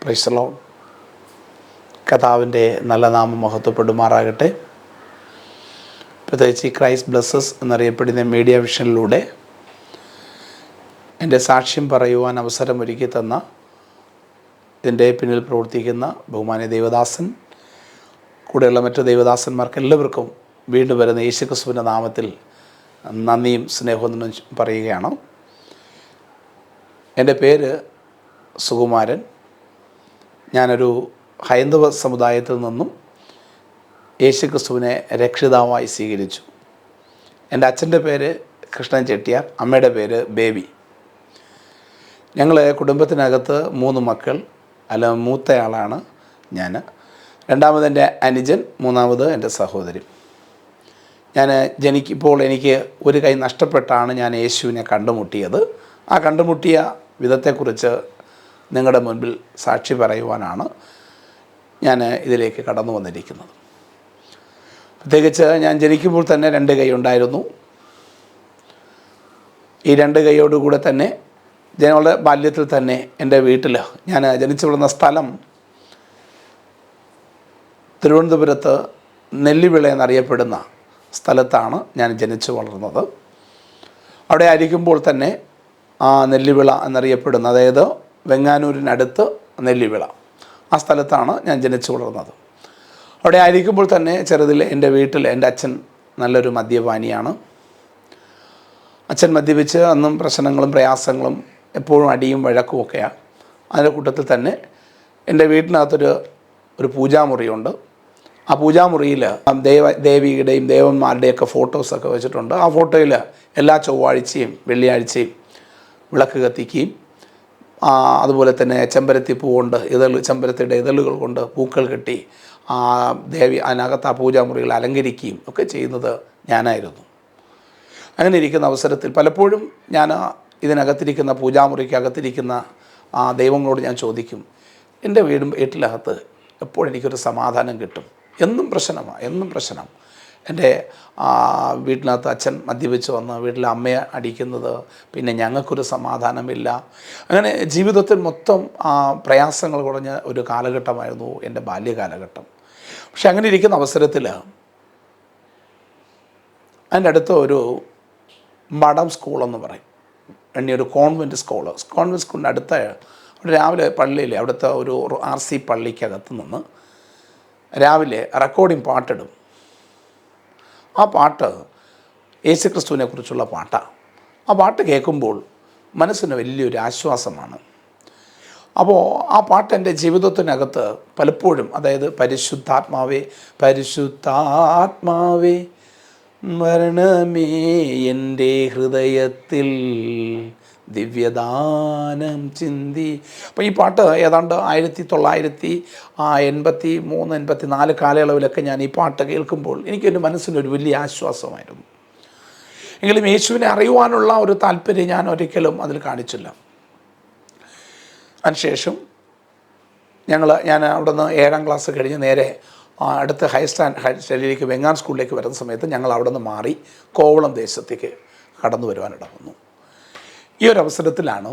Praise the Lord. കർത്താവിൻ്റെ നല്ല നാമം മഹത്വപ്പെടുമാറാകട്ടെ. പ്രത്യേകിച്ച് ഈ ക്രൈസ്റ്റ് ബ്ലെസ്സസ് എന്നറിയപ്പെടുന്ന മീഡിയ വിഷനിലൂടെ എൻ്റെ സാക്ഷ്യം പറയുവാൻ അവസരമൊരുക്കി തന്ന ഇതിൻ്റെ പിന്നിൽ പ്രവർത്തിക്കുന്ന ബഹുമാന്യ ദേവദാസൻ, കൂടെയുള്ള മറ്റു ദേവദാസന്മാർക്ക് എല്ലാവർക്കും വീണ്ടും വരുന്ന യേശുക്രിസ്തുവിൻ്റെ നാമത്തിൽ നന്ദിയും സ്നേഹവും പറയുകയാണ്. എൻ്റെ പേര് സുകുമാരൻ. ഞാനൊരു ഹൈന്ദവ സമുദായത്തിൽ നിന്നും യേശുക്രിസ്തുവിനെ രക്ഷിതാവായി സ്വീകരിച്ചു. എൻ്റെ അച്ഛൻ്റെ പേര് കൃഷ്ണൻ ചെട്ടിയാർ, അമ്മയുടെ പേര് ബേബി. ഞങ്ങൾ കുടുംബത്തിനകത്ത് 3 മക്കൾ. മൂത്തയാളാണ് ഞാൻ, രണ്ടാമത് എൻ്റെ അനുജൻ, മൂന്നാമത് എൻ്റെ സഹോദരി. ഞാൻ ജനിക്കുമ്പോൾ എനിക്ക് ഒരു കൈ നഷ്ടപ്പെട്ടാണ് ഞാൻ യേശുവിനെ കണ്ടുമുട്ടിയത്. ആ കണ്ടുമുട്ടിയ വിധത്തെക്കുറിച്ച് നിങ്ങളുടെ മുൻപിൽ സാക്ഷി പറയുവാനാണ് ഞാൻ ഇതിലേക്ക് കടന്നു വന്നിരിക്കുന്നത്. പ്രത്യേകിച്ച് ഞാൻ ജനിക്കുമ്പോൾ തന്നെ 2 കൈ ഉണ്ടായിരുന്നു. ഈ 2 കൈയോടുകൂടെ തന്നെ ഞങ്ങളുടെ ബാല്യത്തിൽ തന്നെ എൻ്റെ വീട്ടിൽ, ഞാൻ ജനിച്ചു വളർന്ന സ്ഥലം തിരുവനന്തപുരത്ത് നെല്ലിവിള എന്നറിയപ്പെടുന്ന സ്ഥലത്താണ് ഞാൻ ജനിച്ചു വളർന്നത്. അവിടെ ആയിരിക്കുമ്പോൾ തന്നെ ആ നെല്ലിവിള എന്നറിയപ്പെടുന്ന, അതായത് വെങ്ങാനൂരിനടുത്ത് നെല്ലിവിള, ആ സ്ഥലത്താണ് ഞാൻ ജനിച്ചു വളർന്നത്. അവിടെ ആയിരിക്കുമ്പോൾ തന്നെ ചെറുതിൽ എൻ്റെ വീട്ടിൽ എൻ്റെ അച്ഛൻ നല്ലൊരു മദ്യപാനിയാണ്. അച്ഛൻ മദ്യപിച്ച് അന്നും പ്രശ്നങ്ങളും പ്രയാസങ്ങളും എപ്പോഴും അടിയും വഴക്കും ഒക്കെയാണ്. അതിൻ്റെ കൂട്ടത്തിൽ തന്നെ എൻ്റെ വീട്ടിനകത്തൊരു പൂജാമുറിയുണ്ട്. ആ പൂജാമുറിയിൽ ദേവിയുടെയും ദേവന്മാരുടെയൊക്കെ ഫോട്ടോസൊക്കെ വെച്ചിട്ടുണ്ട്. ആ ഫോട്ടോയിൽ എല്ലാ ചൊവ്വാഴ്ചയും വെള്ളിയാഴ്ചയും വിളക്ക് കത്തിക്കുകയും അതുപോലെ തന്നെ ചെമ്പരത്തി പൂ കൊണ്ട് ചെമ്പരത്തിയുടെ ഇതളുകൾ കൊണ്ട് പൂക്കൾ കെട്ടി ദേവി അതിനകത്ത് ആ പൂജാമുറികൾ അലങ്കരിക്കുകയും ഒക്കെ ചെയ്യുന്നത് ഞാനായിരുന്നു. അങ്ങനെ ഇരിക്കുന്ന അവസരത്തിൽ പലപ്പോഴും ഞാൻ ഇതിനകത്തിരിക്കുന്ന പൂജാമുറിക്കകത്തിരിക്കുന്ന ആ ദൈവങ്ങളോട് ഞാൻ ചോദിക്കും, എൻ്റെ വീട്ടിനകത്ത് എപ്പോഴും എനിക്കൊരു സമാധാനം കിട്ടും. എന്നും പ്രശ്നം. എൻ്റെ വീട്ടിനകത്ത് അച്ഛൻ മദ്യപിച്ച് വന്ന് വീട്ടിലെ അമ്മയെ അടിക്കുന്നത്, പിന്നെ ഞങ്ങൾക്കൊരു സമാധാനമില്ല. അങ്ങനെ ജീവിതത്തിൽ മൊത്തം പ്രയാസങ്ങൾ കുറഞ്ഞ ഒരു കാലഘട്ടമായിരുന്നു എൻ്റെ ബാല്യകാലഘട്ടം. പക്ഷെ അങ്ങനെ ഇരിക്കുന്ന അവസരത്തിൽ അതിൻ്റെ അടുത്ത് ഒരു മഠം സ്കൂളെന്ന് പറയും, ഒരു കോൺവെൻറ്റ് സ്കൂളിൻ്റെ അടുത്ത അവിടെ രാവിലെ പള്ളിയിൽ, അവിടുത്തെ ഒരു RC പള്ളിക്കകത്ത് നിന്ന് രാവിലെ റെക്കോർഡിംഗ് പാട്ടിടും. ആ പാട്ട് യേശുക്രിസ്തുവിനെ കുറിച്ചുള്ള പാട്ടാണ്. ആ പാട്ട് കേൾക്കുമ്പോൾ മനസ്സിന് വലിയൊരു ആശ്വാസമാണ്. അപ്പോൾ ആ പാട്ട് എൻ്റെ ജീവിതത്തിനകത്ത് പലപ്പോഴും, അതായത് പരിശുദ്ധാത്മാവേ മരണമേ എൻ്റെ ഹൃദയത്തിൽ ദിവ്യദാനം ചിന്തി. അപ്പോൾ ഈ പാട്ട് ഏതാണ്ട് 1983-84 കാലയളവിലൊക്കെ ഞാൻ ഈ പാട്ട് കേൾക്കുമ്പോൾ എനിക്കെൻ്റെ മനസ്സിനൊരു വലിയ ആശ്വാസമായിരുന്നു. എങ്കിലും യേശുവിനെ അറിയുവാനുള്ള ഒരു താല്പര്യം ഞാൻ ഒരിക്കലും അതിൽ കാണിച്ചില്ല. അതിനുശേഷം ഞാൻ അവിടെ നിന്ന് 7ാം ക്ലാസ് കഴിഞ്ഞ് നേരെ അടുത്ത ഹയർ സ്റ്റഡിയിലേക്ക് വെങ്ങാൻ സ്കൂളിലേക്ക് വരുന്ന സമയത്ത് ഞങ്ങൾ അവിടെ നിന്ന് മാറി കോവളം ദേശത്തേക്ക് കടന്നു വരുവാനിട വന്നു. ഈ ഒരു അവസരത്തിലാണ്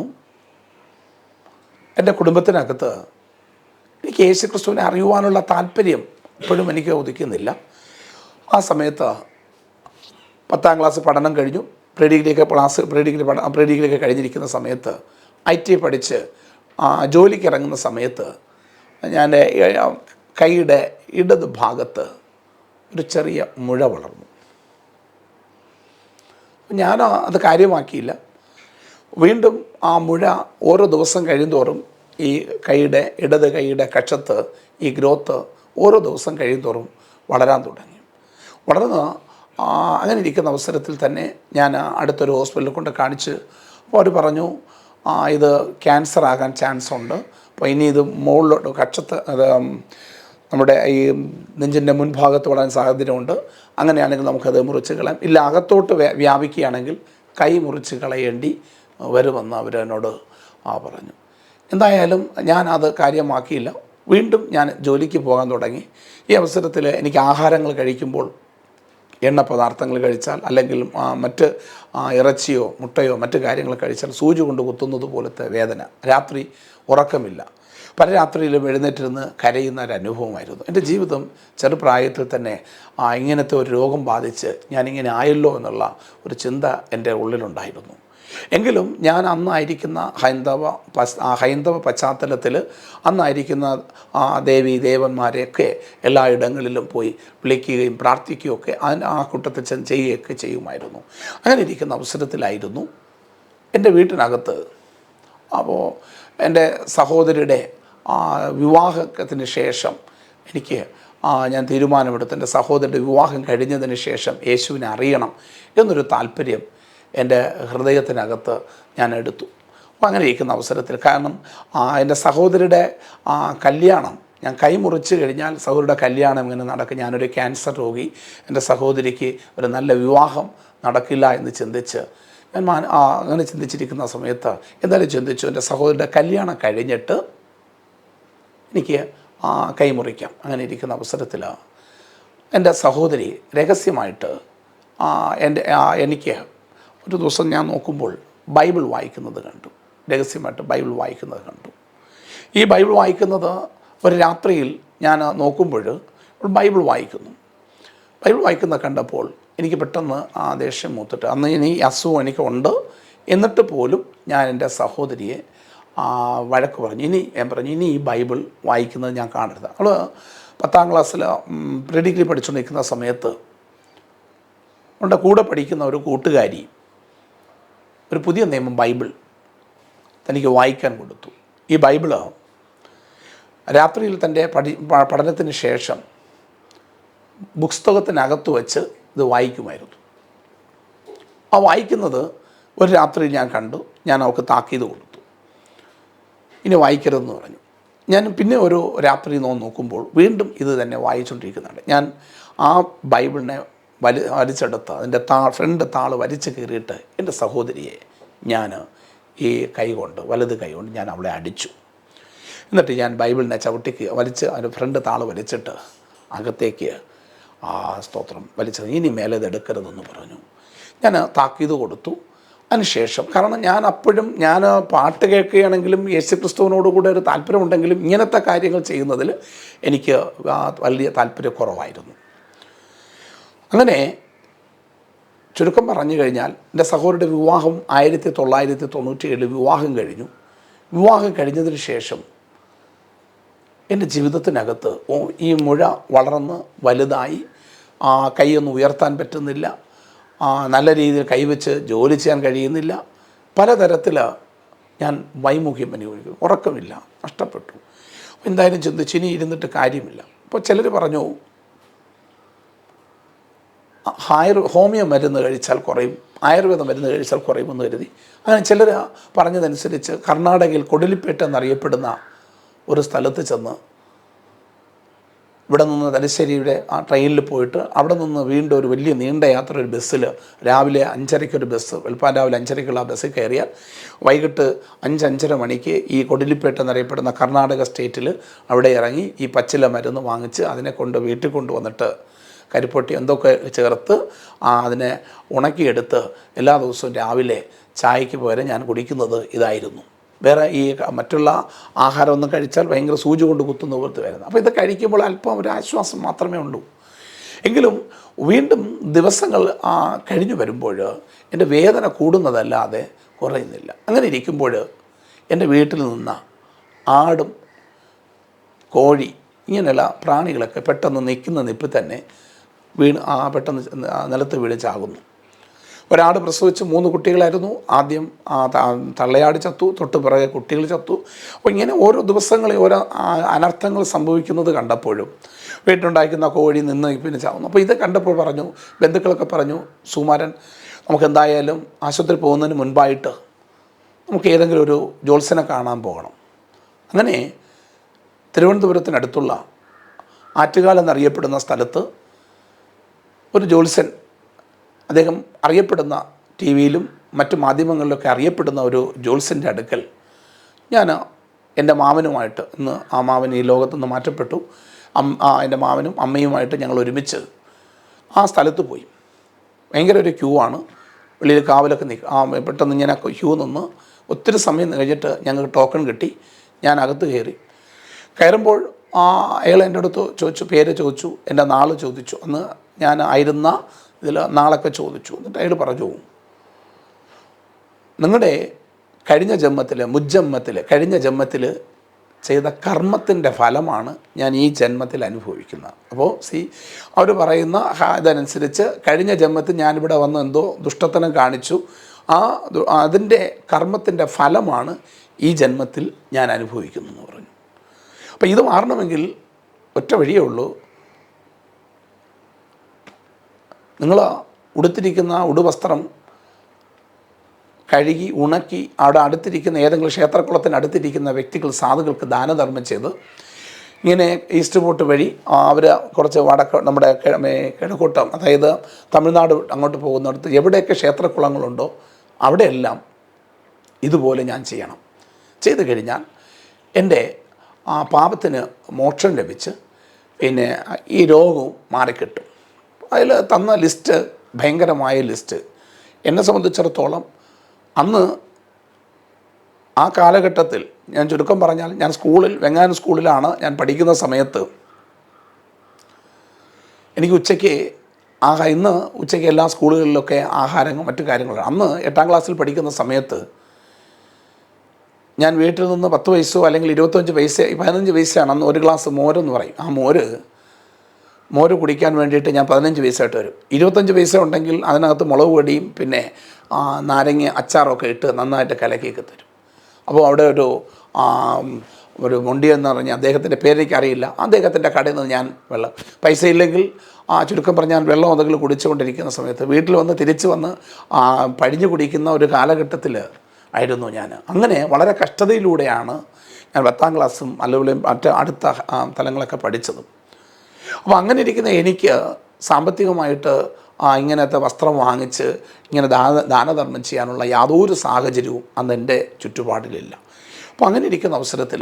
എൻ്റെ കുടുംബത്തിനകത്ത് എനിക്ക് യേശുക്രിസ്തുവിനെ അറിയുവാനുള്ള താല്പര്യം ഇപ്പോഴും എനിക്ക് ഉദിക്കുന്നില്ല. ആ സമയത്ത് 10ാം ക്ലാസ് പഠനം കഴിഞ്ഞു. പ്രീ ഡിഗ്രിയൊക്കെ കഴിഞ്ഞിരിക്കുന്ന സമയത്ത് IT പഠിച്ച് ജോലിക്ക് ഇറങ്ങുന്ന സമയത്ത് ഞാൻ കൈയുടെ ഇടത് ഭാഗത്ത് ഒരു ചെറിയ മുഴ വളർന്നു. ഞാൻ അത് കാര്യമാക്കിയില്ല. വീണ്ടും ആ മുഴ ഓരോ ദിവസം കഴിയുന്തോറും ഈ ഇടത് കൈയുടെ കക്ഷത്ത് ഈ ഗ്രോത്ത് ഓരോ ദിവസം കഴിയുന്തോറും വളരാൻ തുടങ്ങി. അങ്ങനെ ഇരിക്കുന്ന അവസരത്തിൽ തന്നെ ഞാൻ അടുത്തൊരു ഹോസ്പിറ്റലിൽ കൊണ്ട് കാണിച്ച്, അപ്പോൾ അവർ പറഞ്ഞു ഇത് ക്യാൻസർ ആകാൻ ചാൻസ് ഉണ്ട്. അപ്പോൾ ഇനി ഇത് മുകളിലോട്ട് കക്ഷത്ത്, അത് നമ്മുടെ ഈ നെഞ്ചിൻ്റെ മുൻഭാഗത്ത് വളരാൻ സാധ്യതയുണ്ട്. അങ്ങനെയാണെങ്കിൽ നമുക്കത് മുറിച്ച് കളയാം, ഇല്ല അകത്തോട്ട് വ്യാപിക്കുകയാണെങ്കിൽ കൈ മുറിച്ച് കളയേണ്ടി വരുമെന്ന് അവരെന്നോട് പറഞ്ഞു. എന്തായാലും ഞാൻ അത് കാര്യമാക്കിയില്ല. വീണ്ടും ഞാൻ ജോലിക്ക് പോകാൻ തുടങ്ങി. ഈ അവസരത്തിൽ എനിക്ക് ആഹാരങ്ങൾ കഴിക്കുമ്പോൾ എണ്ണ പദാർത്ഥങ്ങൾ കഴിച്ചാൽ, അല്ലെങ്കിൽ മറ്റ് ഇറച്ചിയോ മുട്ടയോ മറ്റു കാര്യങ്ങൾ കഴിച്ചാൽ സൂചി കൊണ്ട് കുത്തുന്നത് പോലത്തെ വേദന, രാത്രി ഉറക്കമില്ല. പല രാത്രിയിലും എഴുന്നേറ്റിരുന്ന് കരയുന്ന ഒരു അനുഭവമായിരുന്നു. എൻ്റെ ജീവിതം ചെറുപ്രായത്തിൽ തന്നെ ഇങ്ങനത്തെ ഒരു രോഗം ബാധിച്ച് ഞാനിങ്ങനെ ആയല്ലോ എന്നുള്ള ഒരു ചിന്ത എൻ്റെ ഉള്ളിലുണ്ടായിരുന്നു. എങ്കിലും ഞാൻ അന്നായിരിക്കുന്ന ഹൈന്ദവ പശ്ചാത്തലത്തിൽ അന്നായിരിക്കുന്ന ദേവി ദേവന്മാരെയൊക്കെ എല്ലായിടങ്ങളിലും പോയി വിളിക്കുകയും പ്രാർത്ഥിക്കുകയൊക്കെ ആ കൂട്ടത്തിൽ ചെയ്യുകയൊക്കെ ചെയ്യുമായിരുന്നു. അങ്ങനെ ഇരിക്കുന്ന അവസരത്തിലായിരുന്നു എൻ്റെ വീട്ടിനകത്ത് അപ്പോൾ എൻ്റെ സഹോദരിയുടെ വിവാഹത്തിന് ശേഷം ഞാൻ തീരുമാനമെടുത്ത് എൻ്റെ സഹോദരിയുടെ വിവാഹം കഴിഞ്ഞതിന് ശേഷം യേശുവിനെ അറിയണം എന്നൊരു താല്പര്യം എൻ്റെ ഹൃദയത്തിനകത്ത് ഞാൻ എടുത്തു. അപ്പോൾ അങ്ങനെ ഇരിക്കുന്ന അവസരത്തിൽ, കാരണം എൻ്റെ സഹോദരിയുടെ കല്യാണം ഞാൻ കൈമുറിച്ച് കഴിഞ്ഞാൽ സഹോദരിയുടെ കല്യാണം ഇങ്ങനെ നടക്കും. ഞാനൊരു ക്യാൻസർ രോഗി, എൻ്റെ സഹോദരിക്ക് ഒരു നല്ല വിവാഹം നടക്കില്ല എന്ന് ചിന്തിച്ച് അങ്ങനെ ചിന്തിച്ചിരിക്കുന്ന സമയത്ത് എന്തായാലും ചിന്തിച്ചു, എൻ്റെ സഹോദരിയുടെ കല്യാണം കഴിഞ്ഞിട്ട് എനിക്ക് കൈമുറിക്കാം. അങ്ങനെ ഇരിക്കുന്ന അവസരത്തിൽ എൻ്റെ സഹോദരി രഹസ്യമായിട്ട് എനിക്ക് ഒരു ദിവസം ഞാൻ നോക്കുമ്പോൾ ബൈബിൾ വായിക്കുന്നത് കണ്ടു. രഹസ്യമായിട്ട് ബൈബിൾ വായിക്കുന്നത് കണ്ടു. ഈ ബൈബിൾ വായിക്കുന്നത് ഒരു രാത്രിയിൽ ഞാൻ നോക്കുമ്പോൾ ബൈബിൾ വായിക്കുന്നത് കണ്ടപ്പോൾ എനിക്ക് പെട്ടെന്ന് ദേഷ്യം മൂത്തിട്ട്, അന്ന് ഇനി അസുഖം എനിക്കുണ്ട്, എന്നിട്ട് പോലും ഞാൻ എൻ്റെ സഹോദരിയെ വഴക്ക് പറഞ്ഞു. ഞാൻ പറഞ്ഞു ഇനി ഈ ബൈബിൾ വായിക്കുന്നത് ഞാൻ കാണരുത്. അവൾ 10ാം ക്ലാസ്സിൽ പ്രീ ഡിഗ്രി പഠിച്ചുകൊണ്ടിരിക്കുന്ന സമയത്ത് അവളുടെ കൂടെ പഠിക്കുന്ന ഒരു കൂട്ടുകാരി ഒരു പുതിയ നിയമം ബൈബിൾ തനിക്ക് വായിക്കാൻ കൊടുത്തു. ഈ ബൈബിള് രാത്രിയിൽ തൻ്റെ പഠനത്തിന് ശേഷം പുസ്തകത്തിനകത്ത് വെച്ച് ഇത് വായിക്കുമായിരുന്നു. വായിക്കുന്നത് ഒരു രാത്രി ഞാൻ കണ്ടു. ഞാൻ അവൾക്ക് താക്കീത് കൊടുത്തു, ഇനി വായിക്കരുതെന്ന് പറഞ്ഞു. ഞാൻ പിന്നെ ഒരു രാത്രി നോക്കുമ്പോൾ വീണ്ടും ഇത് തന്നെ വായിച്ചുകൊണ്ടിരിക്കുന്നുണ്ട്. ഞാൻ ആ ബൈബിളിനെ വലിച്ചെടുത്ത് അതിൻ്റെ ഫ്രണ്ട് താള് വലിച്ചു കീറിയിട്ട് എൻ്റെ സഹോദരിയെ ഞാൻ ഈ വലത് കൈ കൊണ്ട് ഞാൻ അവളെ അടിച്ചു. എന്നിട്ട് ഞാൻ ബൈബിളിനെ വലിച്ച് അതിൻ്റെ ഫ്രണ്ട് താള് വലിച്ചിട്ട് അകത്തേക്ക് സ്തോത്രം വലിച്ചത്, ഇനി മേലെ ഇത് എടുക്കരുതെന്ന് പറഞ്ഞു. ഞാൻ താക്കീത് കൊടുത്തു. അതിനുശേഷം, കാരണം ഞാൻ പാട്ട് കേൾക്കുകയാണെങ്കിലും യേശുക്രിസ്തുവിനോട് കൂടെ ഒരു താല്പര്യമുണ്ടെങ്കിലും ഇങ്ങനത്തെ കാര്യങ്ങൾ ചെയ്യുന്നതിൽ എനിക്ക് വലിയ താല്പര്യക്കുറവായിരുന്നു. അങ്ങനെ ചുരുക്കം പറഞ്ഞു കഴിഞ്ഞാൽ എൻ്റെ സഹോദരിയുടെ വിവാഹം 1997 വിവാഹം കഴിഞ്ഞു. വിവാഹം കഴിഞ്ഞതിന് ശേഷം എൻ്റെ ജീവിതത്തിനകത്ത് ഈ മുഴ വളർന്ന് വലുതായി, കൈയൊന്നും ഉയർത്താൻ പറ്റുന്നില്ല, നല്ല രീതിയിൽ കൈവച്ച് ജോലി ചെയ്യാൻ കഴിയുന്നില്ല. പലതരത്തിൽ ഞാൻ വൈമുഖ്യം അനുഭവിക്കുന്നു, ഉറക്കമില്ല, നഷ്ടപ്പെട്ടു. എന്തായാലും ചിന്തിച്ച് ഇനി ഇരുന്നിട്ട് കാര്യമില്ല. അപ്പോൾ ചിലർ പറഞ്ഞു ഹോമിയോ മരുന്ന് കഴിച്ചാൽ കുറയും, ആയുർവേദ മരുന്ന് കഴിച്ചാൽ കുറയുമെന്ന് കരുതി. അങ്ങനെ ചിലർ പറഞ്ഞതനുസരിച്ച് കർണാടകയിൽ കൊടിലിപ്പേട്ട് എന്നറിയപ്പെടുന്ന ഒരു സ്ഥലത്ത് ചെന്ന് ഇവിടെ നിന്ന് തലശ്ശേരിയുടെ ട്രെയിനിൽ പോയിട്ട് അവിടെ നിന്ന് വീണ്ടും ഒരു വലിയ നീണ്ട യാത്ര ഒരു ബസ്സിൽ രാവിലെ 5:30 ബസ്, വെളുപ്പാൻ രാവിലെ 5:30 ബസ്സിൽ കയറിയാൽ വൈകിട്ട് 5-5:30 മണിക്ക് ഈ കൊടിലിപ്പേട്ട് എന്നറിയപ്പെടുന്ന കർണാടക സ്റ്റേറ്റിൽ അവിടെ ഇറങ്ങി ഈ പച്ചില മരുന്ന് വാങ്ങിച്ച് അതിനെ വീട്ടിൽ കൊണ്ടുവന്നിട്ട് കരിപ്പൊട്ടി എന്തൊക്കെ ചേർത്ത് അതിനെ ഉണക്കിയെടുത്ത് എല്ലാ ദിവസവും രാവിലെ ചായക്ക് പകരം ഞാൻ കുടിക്കുന്നത് ഇതായിരുന്നു. വേറെ ഈ മറ്റുള്ള ആഹാരമൊന്നും കഴിച്ചാൽ ഭയങ്കര സൂചി കൊണ്ട് കുത്തുന്ന പോലത്തെ വരുന്നത്. അപ്പോൾ ഇത് കഴിക്കുമ്പോൾ അല്പം ഒരു ആശ്വാസം മാത്രമേ ഉള്ളൂ. എങ്കിലും വീണ്ടും ദിവസങ്ങൾ കഴിഞ്ഞു വരുമ്പോൾ എൻ്റെ വേദന കൂടുന്നതല്ലാതെ കുറയുന്നില്ല. അങ്ങനെ ഇരിക്കുമ്പോൾ എൻ്റെ വീട്ടിൽ നിന്ന് ആടും കോഴി ഇങ്ങനെയുള്ള പ്രാണികളൊക്കെ പെട്ടെന്ന് നിൽക്കുന്ന നിപ്പിൽ തന്നെ പെട്ടെന്ന് നിലത്ത് വീണ് ചാകുന്നു. ഒരാട് പ്രസവിച്ച് 3 കുട്ടികളായിരുന്നു. ആദ്യം തള്ളയാട് ചത്തു, തൊട്ട് പിറകെ കുട്ടികൾ ചത്തു. അപ്പോൾ ഇങ്ങനെ ഓരോ ദിവസങ്ങളിൽ ഓരോ അനർത്ഥങ്ങൾ സംഭവിക്കുന്നത് കണ്ടപ്പോഴും വീട്ടിലുണ്ടായിരിക്കുന്ന കോഴി പിന്നെ ചാവുന്നു. അപ്പോൾ ഇത് കണ്ടപ്പോൾ ബന്ധുക്കളൊക്കെ പറഞ്ഞു, സുകുമാരൻ, നമുക്ക് എന്തായാലും ആശുപത്രി പോകുന്നതിന് മുൻപായിട്ട് നമുക്ക് ഏതെങ്കിലും ഒരു ജ്യോത്സ്യനെ കാണാൻ പോകണം. അങ്ങനെ തിരുവനന്തപുരത്തിനടുത്തുള്ള ആറ്റുകാൽ എന്നറിയപ്പെടുന്ന സ്ഥലത്ത് ഒരു ജ്യോത്സ്യൻ, അദ്ദേഹം അറിയപ്പെടുന്ന ടി വിയിലും മറ്റു മാധ്യമങ്ങളിലൊക്കെ അറിയപ്പെടുന്ന ഒരു ജ്യോത്സ്യൻ്റെ അടുക്കൽ ഞാൻ എൻ്റെ മാമനുമായിട്ട്, ഇന്ന് ആ മാമൻ ഈ ലോകത്തുനിന്ന് മാറ്റപ്പെട്ടു, എൻ്റെ മാമനും അമ്മയുമായിട്ട് ഞങ്ങൾ ഒരുമിച്ച് ആ സ്ഥലത്ത് പോയി. ഭയങ്കര ഒരു ക്യൂ ആണ്, വെളിയിൽ കാവലൊക്കെ പെട്ടെന്ന് ഇങ്ങനെ ക്യൂ നിന്ന് ഒത്തിരി സമയം കഴിഞ്ഞിട്ട് ഞങ്ങൾക്ക് ടോക്കൺ കിട്ടി. ഞാൻ അകത്ത് കയറി. കയറുമ്പോൾ അയാൾ എൻ്റെ അടുത്ത് ചോദിച്ചു, പേര് ചോദിച്ചു, എൻ്റെ നാൾ ചോദിച്ചു. അന്ന് ഞാൻ ആയിരുന്ന ഇതിൽ നാളൊക്കെ ചോദിച്ചു. എന്നിട്ട് അയാൾ പറഞ്ഞു, നിങ്ങളുടെ കഴിഞ്ഞ ജന്മത്തിൽ ചെയ്ത കർമ്മത്തിൻ്റെ ഫലമാണ് ഞാൻ ഈ ജന്മത്തിൽ അനുഭവിക്കുന്നത്. അപ്പോൾ അവർ പറയുന്ന ഇതനുസരിച്ച് കഴിഞ്ഞ ജന്മത്തിൽ ഞാനിവിടെ വന്ന് എന്തോ ദുഷ്ടത്തനം കാണിച്ചു, അതിൻ്റെ കർമ്മത്തിൻ്റെ ഫലമാണ് ഈ ജന്മത്തിൽ ഞാൻ അനുഭവിക്കുന്നു എന്ന് പറഞ്ഞു. അപ്പോൾ ഇത് മാറണമെങ്കിൽ ഒറ്റ വഴിയേ ഉള്ളൂ. നിങ്ങൾ ഉടുത്തിരിക്കുന്ന ഉടുവസ്ത്രം കഴുകി ഉണക്കി അവിടെ അടുത്തിരിക്കുന്ന ഏതെങ്കിലും ക്ഷേത്രക്കുളത്തിന് അടുത്തിരിക്കുന്ന വ്യക്തികൾ, സാധുക്കൾക്ക് ദാനധർമ്മം ചെയ്ത് ഇങ്ങനെ ഈസ്റ്റ് പോർട്ട് വഴി അവർ കുറച്ച് നമ്മുടെ കിഴക്കൂട്ടം, അതായത് തമിഴ്നാട് അങ്ങോട്ട് പോകുന്നിടത്ത് എവിടെയൊക്കെ ക്ഷേത്രക്കുളങ്ങളുണ്ടോ അവിടെയെല്ലാം ഇതുപോലെ ഞാൻ ചെയ്യണം. ചെയ്തു കഴിഞ്ഞാൽ എൻ്റെ പാപത്തിന് മോക്ഷം ലഭിച്ച് പിന്നെ ഈ രോഗവും മാറിക്കിട്ടും. അതിൽ തന്ന ലിസ്റ്റ് ഭയങ്കരമായ ലിസ്റ്റ്. എന്നെ സംബന്ധിച്ചിടത്തോളം അന്ന് ആ കാലഘട്ടത്തിൽ ഞാൻ ചുരുക്കം പറഞ്ഞാൽ, ഞാൻ വെങ്ങാനം സ്കൂളിലാണ് ഞാൻ പഠിക്കുന്ന സമയത്ത് എനിക്ക് ഇന്ന് ഉച്ചയ്ക്ക് എല്ലാ സ്കൂളുകളിലൊക്കെ ആഹാരങ്ങളും മറ്റു കാര്യങ്ങളും. അന്ന് 8ാം ക്ലാസ്സിൽ പഠിക്കുന്ന സമയത്ത് ഞാൻ വീട്ടിൽ നിന്ന് 10 പൈസയോ അല്ലെങ്കിൽ 25 പൈസ 15 പൈസയാണ് അന്ന് ഒരു ഗ്ലാസ് മോരെന്ന് പറയും. ആ മോര് കുടിക്കാൻ വേണ്ടിയിട്ട് ഞാൻ 15 പൈസ ഇട്ട് വരും. 25 പൈസ ഉണ്ടെങ്കിൽ അതിനകത്ത് മുളക് പൊടിയും പിന്നെ നാരങ്ങ അച്ചാറൊക്കെ ഇട്ട് നന്നായിട്ട് കലക്കിയൊക്കെ തരും. അപ്പോൾ അവിടെ ഒരു മൊണ്ടി എന്ന് പറഞ്ഞ അദ്ദേഹത്തിൻ്റെ പേരെനിക്ക് അറിയില്ല, അദ്ദേഹത്തിൻ്റെ കടയിൽ നിന്ന് ഞാൻ പൈസ ഇല്ലെങ്കിൽ ചുരുക്കം പറഞ്ഞാൽ വെള്ളം എന്തെങ്കിലും കുടിച്ചുകൊണ്ടിരിക്കുന്ന സമയത്ത് വീട്ടിൽ വന്ന് തിരിച്ച് വന്ന് പഴിഞ്ഞു കുടിക്കുന്ന ഒരു കാലഘട്ടത്തിൽ ആയിരുന്നു ഞാൻ. അങ്ങനെ വളരെ കഷ്ടതയിലൂടെയാണ് ഞാൻ 10ാം ക്ലാസ്സും അല്ലെങ്കിൽ അടുത്ത തലങ്ങളൊക്കെ പഠിച്ചതും. അപ്പോൾ അങ്ങനെ ഇരിക്കുന്ന എനിക്ക് സാമ്പത്തികമായിട്ട് ഇങ്ങനത്തെ വസ്ത്രം വാങ്ങിച്ച് ഇങ്ങനെ ദാനധർമ്മം ചെയ്യാനുള്ള യാതൊരു സാഹചര്യവും അന്ന് എൻ്റെ ചുറ്റുപാടിലില്ല. അപ്പോൾ അങ്ങനെ ഇരിക്കുന്ന അവസരത്തിൽ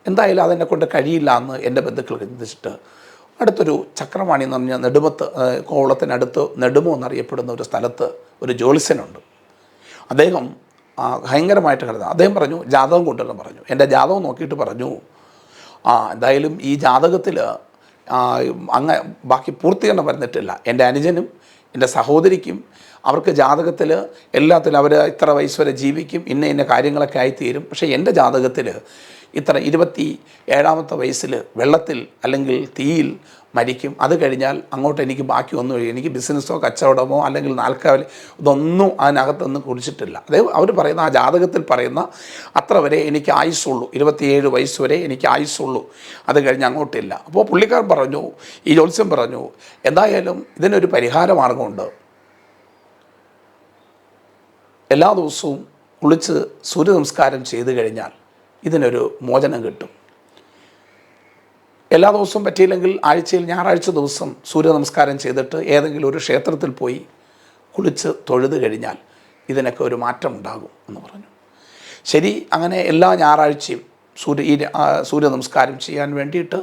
എന്തായാലും അതെന്നെ കൊണ്ട് കഴിയില്ല എന്ന് എൻ്റെ ബന്ധുക്കൾ ചിന്തിച്ചിട്ട് അടുത്തൊരു ചക്രവാണി എന്ന് പറഞ്ഞാൽ നെടുമത്ത്, കോവളത്തിനടുത്ത് നെടുമോ എന്നറിയപ്പെടുന്ന ഒരു സ്ഥലത്ത് ഒരു ജ്യോത്സ്യനുണ്ട്. അദ്ദേഹം ഭയങ്കരമായിട്ട് കരുതാം. അദ്ദേഹം പറഞ്ഞു, ജാതകം കൊണ്ടുവരാൻ പറഞ്ഞു. എൻ്റെ ജാതകം നോക്കിയിട്ട് പറഞ്ഞു, എന്തായാലും ഈ ജാതകത്തിൽ ബാക്കി പൂർത്തീകരണം വരുന്നിട്ടില്ല. എൻ്റെ അനുജനും എൻ്റെ സഹോദരിക്കും അവർക്ക് ജാതകത്തിൽ എല്ലാത്തിലും അവർ ഇത്ര വയസ്സ് വരെ ജീവിക്കും, ഇന്ന കാര്യങ്ങളൊക്കെ ആയിത്തീരും. പക്ഷേ എൻ്റെ ജാതകത്തിൽ ഇത്ര 27ാമത്തെ വയസ്സിൽ വെള്ളത്തിൽ അല്ലെങ്കിൽ തീയിൽ മരിക്കും. അത് കഴിഞ്ഞാൽ അങ്ങോട്ട് എനിക്ക് ബാക്കി ഒന്നും എനിക്ക് ബിസിനസ്സോ കച്ചവടമോ അല്ലെങ്കിൽ നാൽക്കാവൽ ഇതൊന്നും അതിനകത്തൊന്നും കുറിച്ചിട്ടില്ല. അവർ പറയുന്ന ആ ജാതകത്തിൽ പറയുന്ന അത്ര വരെ എനിക്ക് ആയുസ്സുള്ളൂ, 27 വയസ്സ് വരെ എനിക്ക് ആയുസ്സുള്ളൂ, അത് കഴിഞ്ഞ് അങ്ങോട്ടില്ല. അപ്പോൾ പുള്ളിക്കാരൻ പറഞ്ഞു, ഈ ജ്യോത്സ്യം പറഞ്ഞു, എന്തായാലും ഇതിനൊരു പരിഹാര മാർഗമുണ്ട്. എല്ലാ ദിവസവും കുളിച്ച് സൂര്യ നമസ്കാരം ചെയ്തു കഴിഞ്ഞാൽ ഇതിനൊരു മോചനം കിട്ടും. എല്ലാ ദിവസവും പറ്റിയില്ലെങ്കിൽ ആഴ്ചയിൽ ഞായറാഴ്ച ദിവസം സൂര്യ നമസ്കാരം ചെയ്തിട്ട് ഏതെങ്കിലും ഒരു ക്ഷേത്രത്തിൽ പോയി കുളിച്ച് തൊഴുത് കഴിഞ്ഞാൽ ഇതിനൊക്കെ ഒരു മാറ്റം ഉണ്ടാകും എന്ന് പറഞ്ഞു. ശരി, അങ്ങനെ എല്ലാ ഞായറാഴ്ചയും സൂര്യ നമസ്കാരം ചെയ്യാൻ വേണ്ടിയിട്ട്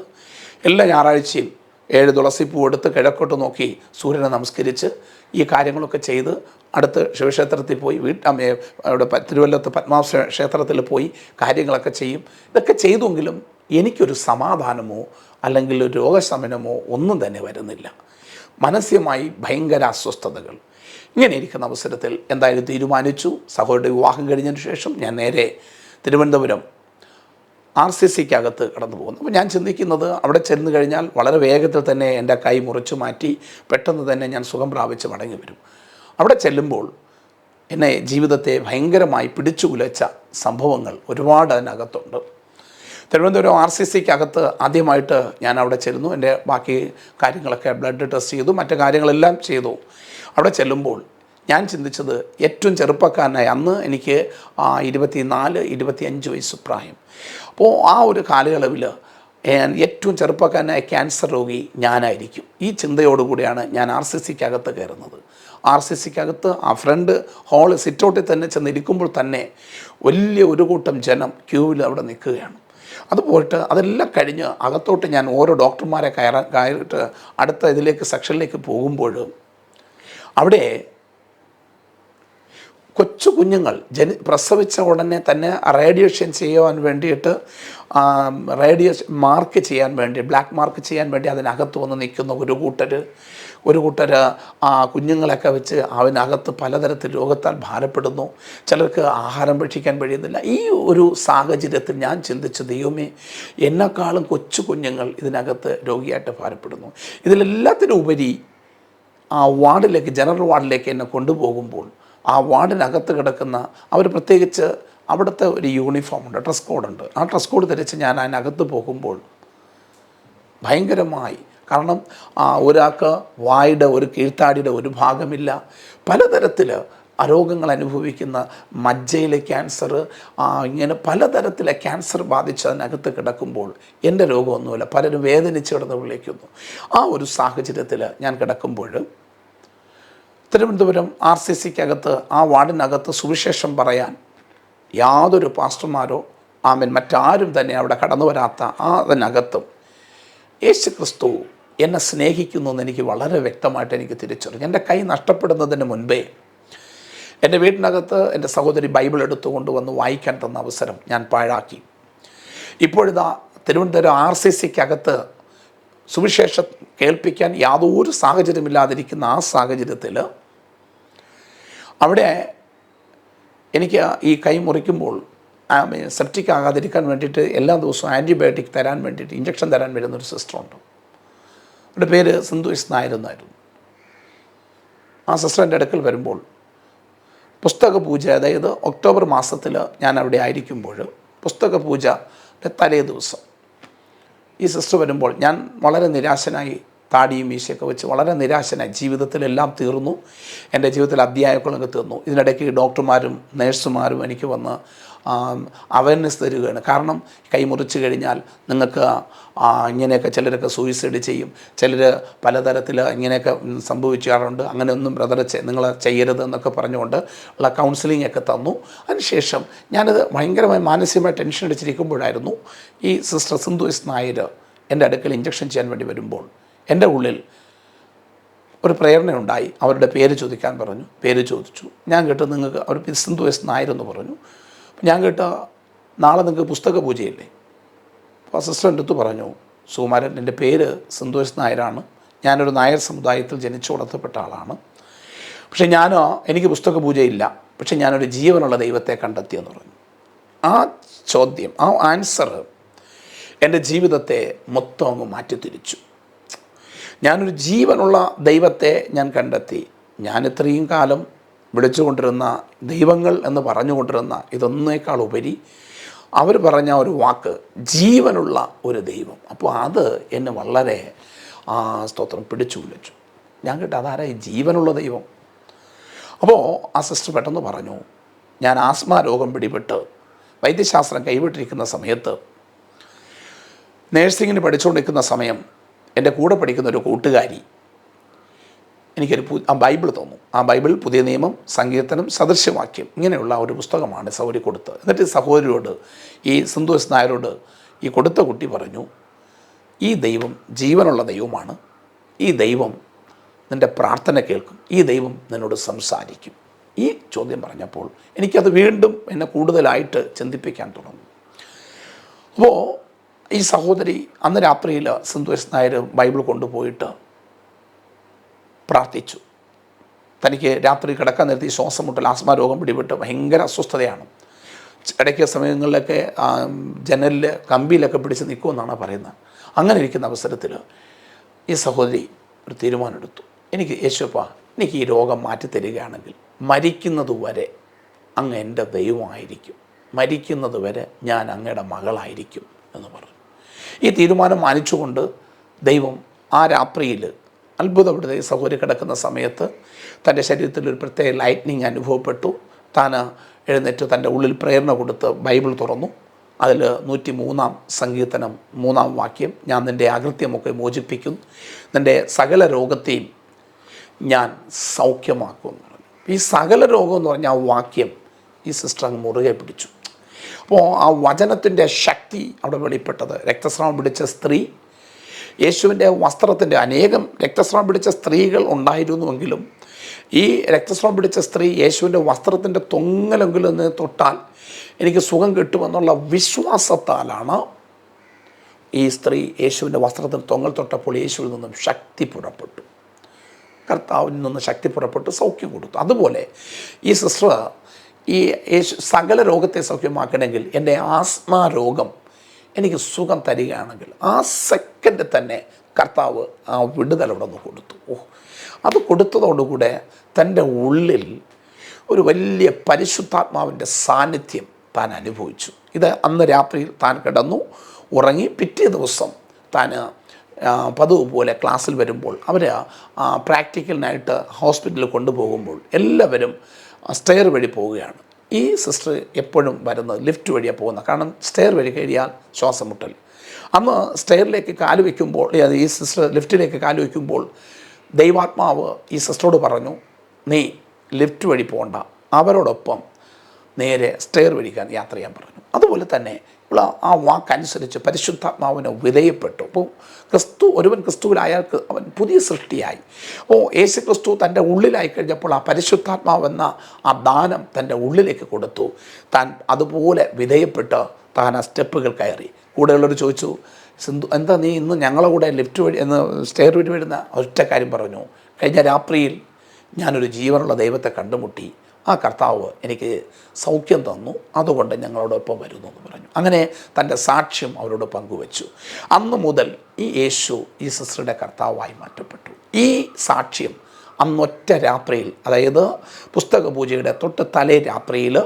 എല്ലാ ഞായറാഴ്ചയും 7 തുളസിപ്പൂ എടുത്ത് കിഴക്കോട്ട് നോക്കി സൂര്യനെ നമസ്കരിച്ച് ഈ കാര്യങ്ങളൊക്കെ ചെയ്ത് അടുത്ത് ശിവക്ഷേത്രത്തിൽ പോയി അവിടെ തിരുവല്ലത്ത് പത്മനാഭ ക്ഷേത്രത്തിൽ പോയി കാര്യങ്ങളൊക്കെ ചെയ്യും. ഇതൊക്കെ ചെയ്തെങ്കിലും എനിക്കൊരു സമാധാനമോ അല്ലെങ്കിൽ രോഗശമനമോ ഒന്നും തന്നെ വരുന്നില്ല. മാനസികമായി ഭയങ്കര അസ്വസ്ഥതകൾ. ഇങ്ങനെ ഇരിക്കുന്ന അവസരത്തിൽ എന്തായാലും തീരുമാനിച്ചു. സഹോദരിയുടെ വിവാഹം കഴിഞ്ഞതിന് ശേഷം ഞാൻ നേരെ തിരുവനന്തപുരം RCCക്കകത്ത് കടന്നു പോകുന്നു. അപ്പോൾ ഞാൻ ചിന്തിക്കുന്നത് അവിടെ ചെന്ന് കഴിഞ്ഞാൽ വളരെ വേഗത്തിൽ തന്നെ എൻ്റെ കൈ മുറിച്ചു മാറ്റി പെട്ടെന്ന് തന്നെ ഞാൻ സുഖം പ്രാപിച്ച് മടങ്ങി വരും. അവിടെ ചെല്ലുമ്പോൾ എന്നെ ജീവിതത്തെ ഭയങ്കരമായി പിടിച്ചു കുലച്ച സംഭവങ്ങൾ ഒരുപാട് അതിനകത്തുണ്ട്. തിരുവനന്തപുരം RCCക്കകത്ത് ആദ്യമായിട്ട് ഞാൻ അവിടെ ചെല്ലുന്നു. എൻ്റെ ബാക്കി കാര്യങ്ങളൊക്കെ ബ്ലഡ് ടെസ്റ്റ് ചെയ്തു, മറ്റു കാര്യങ്ങളെല്ലാം ചെയ്തു. അവിടെ ചെല്ലുമ്പോൾ ഞാൻ ചിന്തിച്ചത് ഏറ്റവും ചെറുപ്പക്കാരനായി, അന്ന് എനിക്ക് 24-25 വയസ്സ് പ്രായം. അപ്പോൾ ആ ഒരു കാലയളവിൽ ഏറ്റവും ചെറുപ്പക്കാരനായ ക്യാൻസർ രോഗി ഞാനായിരിക്കും. ഈ ചിന്തയോടുകൂടിയാണ് ഞാൻ RCCക്കകത്ത് കയറുന്നത്. RCCക്കകത്ത് ആ ഫ്രണ്ട് ഹാള് സിറ്റൗട്ടിൽ തന്നെ ചെന്നിരിക്കുമ്പോൾ തന്നെ വലിയ ഒരു കൂട്ടം ജനം ക്യൂവിൽ അവിടെ നിൽക്കുകയാണ്. അത് പോയിട്ട് അതെല്ലാം കഴിഞ്ഞ് അകത്തോട്ട് ഞാൻ ഓരോ ഡോക്ടർമാരെ കയറിയിട്ട് അടുത്ത ഇതിലേക്ക് സെക്ഷനിലേക്ക് പോകുമ്പോൾ അവിടെ കൊച്ചു കുഞ്ഞുങ്ങൾ പ്രസവിച്ച ഉടനെ തന്നെ റേഡിയേഷൻ ചെയ്യുവാൻ വേണ്ടിയിട്ട് റേഡിയേഷൻ മാർക്ക് ചെയ്യാൻ വേണ്ടി, ബ്ലാക്ക് മാർക്ക് ചെയ്യാൻ വേണ്ടി അതിനകത്ത് വന്ന് നിൽക്കുന്ന ഒരു കൂട്ടർ കുഞ്ഞുങ്ങളൊക്കെ വെച്ച് അവനകത്ത് പലതരത്തിൽ രോഗത്താൽ ഭാരപ്പെടുന്നു. ചിലർക്ക് ആഹാരം ഭക്ഷിക്കാൻ കഴിയുന്നില്ല. ഈ ഒരു സാഹചര്യത്തിൽ ഞാൻ ചിന്തിച്ചു, ദൈവമേ, എന്നെക്കാളും കൊച്ചു കുഞ്ഞുങ്ങൾ ഇതിനകത്ത് രോഗിയായിട്ട് ഭാരപ്പെടുന്നു. ഇതിലെല്ലാത്തിനും ഉപരി ആ വാർഡിലേക്ക്, ജനറൽ വാർഡിലേക്ക് എന്നെ കൊണ്ടുപോകുമ്പോൾ ആ വാർഡിനകത്ത് കിടക്കുന്ന അവർ, പ്രത്യേകിച്ച് അവിടുത്തെ ഒരു യൂണിഫോം ഉണ്ട്, ഡ്രസ് കോഡുണ്ട്. ആ ഡ്രസ് കോഡ് ധരിച്ച് ഞാൻ അതിനകത്ത് പോകുമ്പോൾ ഭയങ്കരമായി, കാരണം ഒരാൾക്ക് വായുടെ ഒരു കീഴ്ത്താടിയുടെ ഒരു ഭാഗമില്ല, പലതരത്തിൽ രോഗങ്ങൾ അനുഭവിക്കുന്ന, മജ്ജയിലെ ക്യാൻസർ, ഇങ്ങനെ പലതരത്തിലെ ക്യാൻസർ ബാധിച്ച് അതിനകത്ത് കിടക്കുമ്പോൾ എൻ്റെ രോഗമൊന്നുമില്ല, പലരും വേദനിച്ച് കിടന്ന് വിളിക്കുന്നു. ആ ഒരു സാഹചര്യത്തിൽ ഞാൻ കിടക്കുമ്പോൾ തിരുവനന്തപുരം RCCക്കകത്ത് ആ വാർഡിനകത്ത് സുവിശേഷം പറയാൻ യാതൊരു പാസ്റ്റർമാരോ മറ്റാരും തന്നെ അവിടെ കടന്നു വരാത്ത അതിനകത്തും യേശു ക്രിസ്തു എന്നെ സ്നേഹിക്കുന്നു എന്ന് എനിക്ക് വളരെ വ്യക്തമായിട്ട് എനിക്ക് തിരിച്ചറിഞ്ഞു. എൻ്റെ കൈ നഷ്ടപ്പെടുന്നതിന് മുൻപേ എൻ്റെ വീട്ടിനകത്ത് എൻ്റെ സഹോദരി ബൈബിൾ എടുത്തുകൊണ്ട് വന്ന് വായിക്കാൻ തന്ന അവസരം ഞാൻ പാഴാക്കി. ഇപ്പോഴിതാ തിരുവനന്തപുരം RCCക്കകത്ത് സുവിശേഷം കേൾപ്പിക്കാൻ യാതൊരു സാഹചര്യമില്ലാതിരിക്കുന്ന ആ സാഹചര്യത്തിൽ അവിടെ എനിക്ക് ഈ കൈ മുറിക്കുമ്പോൾ സെപ്റ്റിക് ആകാതിരിക്കാൻ വേണ്ടിയിട്ട് എല്ലാ ദിവസവും ആൻറ്റിബയോട്ടിക് തരാൻ വേണ്ടിയിട്ട്, ഇഞ്ചക്ഷൻ തരാൻ വരുന്നൊരു സിസ്റ്ററുണ്ട്. അവരുടെ പേര് സിന്ധു എസ് നായർ എന്നായിരുന്നു. ആ സിസ്റ്റർ എൻ്റെ അടുക്കൽ വരുമ്പോൾ പുസ്തക പൂജ, അതായത് ഒക്ടോബർ മാസത്തിൽ ഞാൻ അവിടെ ആയിരിക്കുമ്പോൾ പുസ്തക പൂജയുടെ തലേ ദിവസം ഈ സിസ്റ്റർ വരുമ്പോൾ ഞാൻ വളരെ നിരാശനായി, താടിയും മീശയൊക്കെ വെച്ച് വളരെ നിരാശനായി, ജീവിതത്തിലെല്ലാം തീർന്നു, എൻ്റെ ജീവിതത്തിൽ അധ്യായങ്ങളൊക്കെ തീർന്നു. ഇതിനിടയ്ക്ക് ഡോക്ടർമാരും നേഴ്സുമാരും എനിക്ക് വന്ന് അവയർനെസ് തരികയാണ്. കാരണം കൈ മുറിച്ച് കഴിഞ്ഞാൽ നിങ്ങൾക്ക് ഇങ്ങനെയൊക്കെ, ചിലരൊക്കെ സൂയിസൈഡ് ചെയ്യും, ചിലർ പലതരത്തിൽ ഇങ്ങനെയൊക്കെ സംഭവിക്കാറുണ്ട്, അങ്ങനെയൊന്നും ബ്രദർ നിങ്ങൾ ചെയ്യരുത് എന്നൊക്കെ പറഞ്ഞുകൊണ്ട് ഉള്ള കൗൺസിലിംഗ് ഒക്കെ തന്നു. അതിനുശേഷം ഞാനത് ഭയങ്കരമായി മാനസികമായി ടെൻഷൻ അടിച്ചിരിക്കുമ്പോഴായിരുന്നു ഈ സിസ്റ്റർ സിന്ധു എസ് നായർ എൻ്റെ അടുക്കൽ ഇഞ്ചക്ഷൻ ചെയ്യാൻ വേണ്ടി വരുമ്പോൾ എൻ്റെ ഉള്ളിൽ ഒരു പ്രേരണയുണ്ടായി. അവരുടെ പേര് ചോദിക്കാൻ പറഞ്ഞു. പേര് ചോദിച്ചു. ഞാൻ കേട്ട്, നിങ്ങൾക്ക് അവർ സിന്ധു എസ് നായർ എന്ന് പറഞ്ഞു. ഞാൻ കേട്ട, നാളെ നിങ്ങൾക്ക് പുസ്തക പൂജയില്ലേ? അപ്പോൾ സിസ്റ്റർ എൻ്റെ അടുത്ത് പറഞ്ഞു, സുകുമാരൻ, എൻ്റെ പേര് സിന്ധു എസ് നായരാണ്, ഞാനൊരു നായർ സമുദായത്തിൽ ജനിച്ചു വളർത്തപ്പെട്ട ആളാണ്, പക്ഷേ എനിക്ക് പുസ്തക പൂജയില്ല, പക്ഷേ ഞാനൊരു ജീവനുള്ള ദൈവത്തെ കണ്ടെത്തിയെന്ന് പറഞ്ഞു. ആ ചോദ്യം, ആ ആൻസർ എൻ്റെ ജീവിതത്തെ മൊത്തം അങ്ങ് മാറ്റിത്തിരിച്ചു. ഞാനൊരു ജീവനുള്ള ദൈവത്തെ ഞാൻ കണ്ടെത്തി. ഞാൻ ഇത്രയും കാലം വിളിച്ചുകൊണ്ടിരുന്ന ദൈവങ്ങൾ എന്ന് പറഞ്ഞുകൊണ്ടിരുന്ന ഇതൊന്നേക്കാൾ ഉപരി അവർ പറഞ്ഞ ഒരു വാക്ക്, ജീവനുള്ള ഒരു ദൈവം. അപ്പോൾ അത് എന്നെ വളരെ സ്തോത്രം പിടിച്ചു വിളിച്ചു. ഞാൻ കേട്ട, അതാരാ ഈ ജീവനുള്ള ദൈവം? അപ്പോൾ ആ സിസ്റ്റർ പെട്ടെന്ന് പറഞ്ഞു, ഞാൻ ആസ്മ രോഗം പിടിപെട്ട് വൈദ്യശാസ്ത്രം കൈവിട്ടിരിക്കുന്ന സമയത്ത്, നേഴ്സിങ്ങിന് പഠിച്ചുകൊണ്ടിരിക്കുന്ന സമയം, എൻ്റെ കൂടെ പഠിക്കുന്ന ഒരു കൂട്ടുകാരി എനിക്കൊരു ബൈബിൾ തന്നു. ആ ബൈബിൾ പുതിയ നിയമം, സങ്കീർത്തനം, സദൃശവാക്യം ഇങ്ങനെയുള്ള ഒരു പുസ്തകമാണ് സഹോദരി കൊടുത്തത്. എന്നിട്ട് സഹോദരിയോട്, ഈ സിന്ധു എസ് നായരോട് ഈ കൊടുത്ത കുട്ടി പറഞ്ഞു, ഈ ദൈവം ജീവനുള്ള ദൈവമാണ്, ഈ ദൈവം നിൻ്റെ പ്രാർത്ഥന കേൾക്കും, ഈ ദൈവം നിന്നോട് സംസാരിക്കും. ഈ ചോദ്യം പറഞ്ഞപ്പോൾ എനിക്കത് വീണ്ടും എന്നെ കൂടുതലായിട്ട് ചിന്തിപ്പിക്കാൻ തുടങ്ങി. അപ്പോൾ ഈ സഹോദരി അന്ന് രാത്രിയിൽ സിന്ധു എസ് നായർ ബൈബിൾ കൊണ്ടുപോയിട്ട് പ്രാർത്ഥിച്ചു. തനിക്ക് രാത്രി കിടക്കാൻ നേരത്തെ ശ്വാസം മുട്ടൽ, ആസ്മ രോഗം പിടിപെട്ട് ഭയങ്കര അസ്വസ്ഥതയാണ്. ഇടയ്ക്ക് സമയങ്ങളിലൊക്കെ ജനലിൽ കമ്പിയിലൊക്കെ പിടിച്ച് നിൽക്കുമെന്നാണ് പറയുന്നത്. അങ്ങനെ ഇരിക്കുന്ന അവസരത്തിൽ ഈ സഹോദരി ഒരു തീരുമാനമെടുത്തു, എനിക്ക് യേശുപ്പാ, എനിക്ക് ഈ രോഗം മാറ്റിത്തരികയാണെങ്കിൽ മരിക്കുന്നതുവരെ അങ്ങ് എൻ്റെ ദൈവമായിരിക്കും, മരിക്കുന്നതുവരെ ഞാൻ അങ്ങയുടെ മകളായിരിക്കും എന്ന് പറഞ്ഞു. ഈ തീരുമാനം മാനിച്ചുകൊണ്ട് ദൈവം ആ രാത്രിയിൽ അത്ഭുതപ്പെടുത്തി. സഹോദരി കിടക്കുന്ന സമയത്ത് തൻ്റെ ശരീരത്തിൽ ഒരു പ്രത്യേക ലൈറ്റ്നിങ് അനുഭവപ്പെട്ടു. താൻ എഴുന്നേറ്റ് തൻ്റെ ഉള്ളിൽ പ്രേരണ കൊടുത്ത് ബൈബിൾ തുറന്നു. അതിൽ 103 സങ്കീർത്തനം 3 വാക്യം, ഞാൻ നിൻ്റെ അകൃത്യമൊക്കെ മോചിപ്പിക്കും, നിൻ്റെ സകല രോഗത്തെയും ഞാൻ സൗഖ്യമാക്കുമെന്ന് പറഞ്ഞു. ഈ സകല രോഗം എന്ന് പറഞ്ഞ ആ വാക്യം ഈ സിസ്റ്റർ അങ്ങ് മുറുകെ പിടിച്ചു. അപ്പോൾ ആ വചനത്തിൻ്റെ ശക്തി അവിടെ വെളിപ്പെട്ടത്. രക്തസ്രാവം പിടിച്ച സ്ത്രീ, യേശുവിൻ്റെ വസ്ത്രത്തിൻ്റെ, അനേകം രക്തസ്രാവം പിടിച്ച സ്ത്രീകൾ ഉണ്ടായിരുന്നുവെങ്കിലും ഈ രക്തസ്രാവം പിടിച്ച സ്ത്രീ യേശുവിൻ്റെ വസ്ത്രത്തിൻ്റെ തൊങ്ങലെങ്കിലും ഒന്ന് തൊട്ടാൽ എനിക്ക് സുഖം കിട്ടുമെന്നുള്ള വിശ്വാസത്താലാണ് ഈ സ്ത്രീ യേശുവിൻ്റെ വസ്ത്രത്തിന് തൊങ്ങൽ തൊട്ടപ്പോൾ യേശുവിൽ നിന്നും ശക്തി പുറപ്പെട്ടു. കർത്താവിൽ നിന്ന് ശക്തി പുറപ്പെട്ട് സൗഖ്യം കൊടുത്തു. അതുപോലെ ഈ സിസ്റ്റർ ഈ യേശു സകല രോഗത്തെ സൗഖ്യമാക്കണമെങ്കിൽ എൻ്റെ ആസ്മ രോഗം എനിക്ക് സുഖം തരികയാണെങ്കിൽ ആ സെക്കൻഡ് തന്നെ കർത്താവ് ആ വിടുതൽ അവിടെ നിന്ന് കൊടുത്തു. അത് കൊടുത്തതോടുകൂടെ തൻ്റെ ഉള്ളിൽ ഒരു വലിയ പരിശുദ്ധാത്മാവിൻ്റെ സാന്നിധ്യം താൻ അനുഭവിച്ചു. ഇത് അന്ന് രാത്രിയിൽ താൻ കിടന്നു ഉറങ്ങി. പിറ്റേ ദിവസം താൻ പതിവ് പോലെ ക്ലാസ്സിൽ വരുമ്പോൾ അവർ പ്രാക്ടിക്കലിനായിട്ട് ഹോസ്പിറ്റലിൽ കൊണ്ടുപോകുമ്പോൾ എല്ലാവരും സ്റ്റെയർ വഴി പോവുകയാണ്. ഈ സിസ്റ്റർ എപ്പോഴും വരുന്നത് ലിഫ്റ്റ് വഴിയാണ് പോകുന്നത്. കാരണം സ്റ്റെയർ വഴി കഴിയാൽ ശ്വാസം മുട്ടൽ. അന്ന് സ്റ്റെയറിലേക്ക് കാല് വയ്ക്കുമ്പോൾ ഈ സിസ്റ്റർ ലിഫ്റ്റിലേക്ക് കാല് വയ്ക്കുമ്പോൾ ദൈവാത്മാവ് ഈ സിസ്റ്ററോട് പറഞ്ഞു, നീ ലിഫ്റ്റ് വഴി പോകണ്ട, അവരോടൊപ്പം നേരെ സ്റ്റെയർ വഴിക്കാൻ യാത്ര ചെയ്യാൻ പറഞ്ഞു. അതുപോലെ തന്നെ ഉള്ള ആ വാക്കനുസരിച്ച് പരിശുദ്ധാത്മാവിന് വിധേയപ്പെട്ടു. അപ്പോൾ ഒരുവൻ ക്രിസ്തുവിലായാൾക്ക് അവൻ പുതിയ സൃഷ്ടിയായി. യേശു ക്രിസ്തു തൻ്റെ ഉള്ളിലായി കഴിഞ്ഞപ്പോൾ ആ പരിശുദ്ധാത്മാവെന്ന ആ ദാനം തൻ്റെ ഉള്ളിലേക്ക് കൊടുത്തു. താൻ അതുപോലെ വിധേയപ്പെട്ട് താൻ ആ സ്റ്റെപ്പുകൾ കയറി. കൂടെയുള്ളവർ ചോദിച്ചു, സിന്ധു എന്താ നീ ഇന്ന് ഞങ്ങളുടെ കൂടെ ലിഫ്റ്റ് വഴി എന്ന് സ്റ്റെയർ വഴി വരുന്ന ഒറ്റ കാര്യം പറഞ്ഞു, കഴിഞ്ഞ രാത്രിയിൽ ഞാനൊരു ജീവനുള്ള ദൈവത്തെ കണ്ടുമുട്ടി, ആ കർത്താവ് എനിക്ക് സൗഖ്യം തന്നു, അതുകൊണ്ട് ഞങ്ങളോടൊപ്പം വരുന്നു എന്ന് പറഞ്ഞു. അങ്ങനെ തൻ്റെ സാക്ഷ്യം അവരോട് പങ്കുവച്ചു. അന്ന് മുതൽ ഈ യേശു ഈ സിസ്റ്ററുടെ കർത്താവായി മാറ്റപ്പെട്ടു. ഈ സാക്ഷ്യം അന്നൊറ്റ രാത്രിയിൽ, അതായത് പുസ്തക പൂജയുടെ തൊട്ട് തലേ രാത്രിയിൽ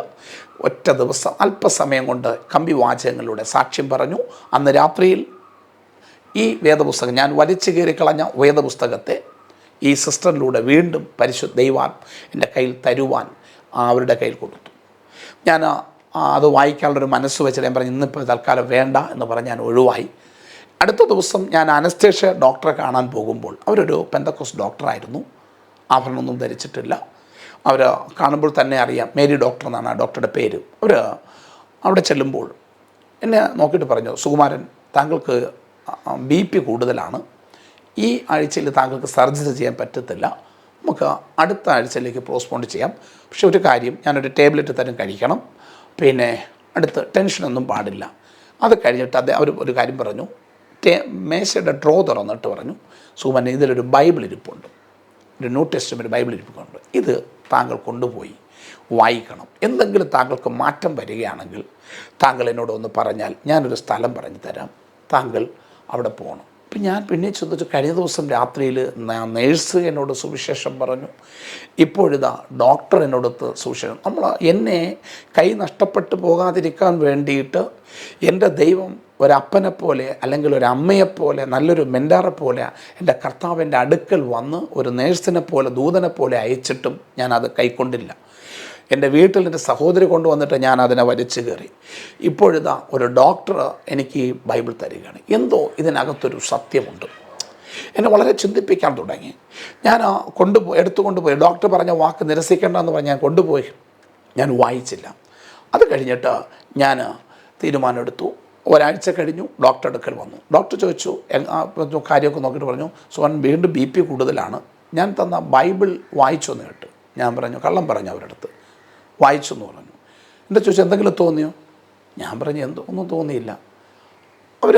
ഒറ്റ ദിവസം അല്പസമയം കൊണ്ട് കമ്പി വാചകങ്ങളിലൂടെ സാക്ഷ്യം പറഞ്ഞു. അന്ന് രാത്രിയിൽ ഈ വേദപുസ്തകം, ഞാൻ വലിച്ചു കയറിക്കളഞ്ഞ വേദപുസ്തകത്തെ ഈ സിസ്റ്ററിലൂടെ വീണ്ടും പരിശുദ്ധ ദൈവം എൻ്റെ കയ്യിൽ തരുവാൻ അവരുടെ കയ്യിൽ കൊടുത്തു. ഞാൻ അത് വായിക്കാനുള്ളൊരു മനസ്സ് വെച്ചിട്ട് ഞാൻ പറഞ്ഞു, ഇന്നിപ്പോൾ തൽക്കാലം വേണ്ട എന്ന് പറഞ്ഞ് ഞാൻ ഒഴിവായി. അടുത്ത ദിവസം ഞാൻ അനസ്തേഷ്യ ഡോക്ടറെ കാണാൻ പോകുമ്പോൾ, അവരൊരു പെന്തക്കോസ് ഡോക്ടറായിരുന്നു, ആഭരണമൊന്നും ധരിച്ചിട്ടില്ല. അവർ കാണുമ്പോൾ തന്നെ അറിയാം, മേരി ഡോക്ടർ എന്നാണ് ആ ഡോക്ടറുടെ പേര്. അവർ അവിടെ ചെല്ലുമ്പോൾ എന്നെ നോക്കിയിട്ട് പറഞ്ഞു, സുകുമാരൻ, താങ്കൾക്ക് BP കൂടുതലാണ്, ഈ ആഴ്ചയിൽ താങ്കൾക്ക് സർജറി ചെയ്യാൻ പറ്റത്തില്ല, നമുക്ക് അടുത്ത ആഴ്ചയിലേക്ക് പോസ്റ്റ്പോണ്ട് ചെയ്യാം. പക്ഷെ ഒരു കാര്യം, ഞാനൊരു ടാബ്ലറ്റ് തരം കഴിക്കണം, പിന്നെ അടുത്ത് ടെൻഷനൊന്നും പാടില്ല. അത് കഴിഞ്ഞിട്ട് അവർ ഒരു കാര്യം പറഞ്ഞു, മേശയുടെ ഡ്രോ തുറന്നിട്ട് പറഞ്ഞു, സുകുമാരൻ, ഇതിലൊരു ബൈബിൾ ഇരിപ്പുണ്ട്, ഒരു ന്യൂ ടെസ്റ്റ്മെൻറ്റ് ബൈബിൾ ഇരിപ്പുണ്ട്, ഇത് താങ്കൾ കൊണ്ടുപോയി വായിക്കണം. എന്തെങ്കിലും താങ്കൾക്ക് മാറ്റം വരികയാണെങ്കിൽ താങ്കൾ എന്നോടൊന്ന് പറഞ്ഞാൽ ഞാനൊരു സ്ഥലം പറഞ്ഞു തരാം, താങ്കൾ അവിടെ പോകണം. അപ്പം ഞാൻ പിന്നെ ചിന്തിച്ചു, കഴിഞ്ഞ ദിവസം രാത്രിയിൽ നേഴ്സ് എന്നോട് സുവിശേഷം പറഞ്ഞു, ഇപ്പോഴിതാ ഡോക്ടർ എന്നോടൊത്ത് സുവിശേഷം. എന്നെ കൈ നഷ്ടപ്പെട്ടു പോകാതിരിക്കാൻ വേണ്ടിയിട്ട് എൻ്റെ ദൈവം ഒരപ്പനെ പോലെ അല്ലെങ്കിൽ ഒരു അമ്മയെപ്പോലെ നല്ലൊരു മെൻറ്റാറെ പോലെ എൻ്റെ കർത്താവിൻ്റെ അടുക്കൽ വന്ന് ഒരു നേഴ്സിനെ പോലെ ദൂതനെ പോലെ അയച്ചിട്ടും ഞാനത് കൈക്കൊണ്ടില്ല. എൻ്റെ വീട്ടിൽ എൻ്റെ സഹോദരി കൊണ്ടുവന്നിട്ട് ഞാൻ അതിനെ വലിച്ചു കയറി. ഇപ്പോഴിതാ ഒരു ഡോക്ടർ എനിക്ക് ബൈബിൾ തരികയാണ്. എന്തോ ഇതിനകത്തൊരു സത്യമുണ്ട്. എന്നെ വളരെ ചിന്തിപ്പിക്കാൻ തുടങ്ങി. ഞാൻ എടുത്തുകൊണ്ടുപോയി, ഡോക്ടർ പറഞ്ഞ വാക്ക് നിരസിക്കേണ്ടെന്ന് പറഞ്ഞ് ഞാൻ കൊണ്ടുപോയി. ഞാൻ വായിച്ചില്ല. അത് കഴിഞ്ഞിട്ട് ഞാൻ തീരുമാനമെടുത്തു. ഒരാഴ്ച കഴിഞ്ഞു, ഡോക്ടർ അടുക്കൽ വന്നു. ഡോക്ടർ ചോദിച്ചു, കാര്യമൊക്കെ നോക്കിയിട്ട് പറഞ്ഞു, സുവൻ വീണ്ടും BP കൂടുതലാണ്, ഞാൻ തന്ന ബൈബിൾ വായിച്ചൊന്ന് കേട്ടു. ഞാൻ പറഞ്ഞു, കള്ളം പറഞ്ഞു അവരുടെ അടുത്ത്, വായിച്ചു എന്ന് പറഞ്ഞു. എന്താ ചോദിച്ചാൽ, എന്തെങ്കിലും തോന്നിയോ? ഞാൻ പറഞ്ഞു, ഒന്നും തോന്നിയില്ല. അവർ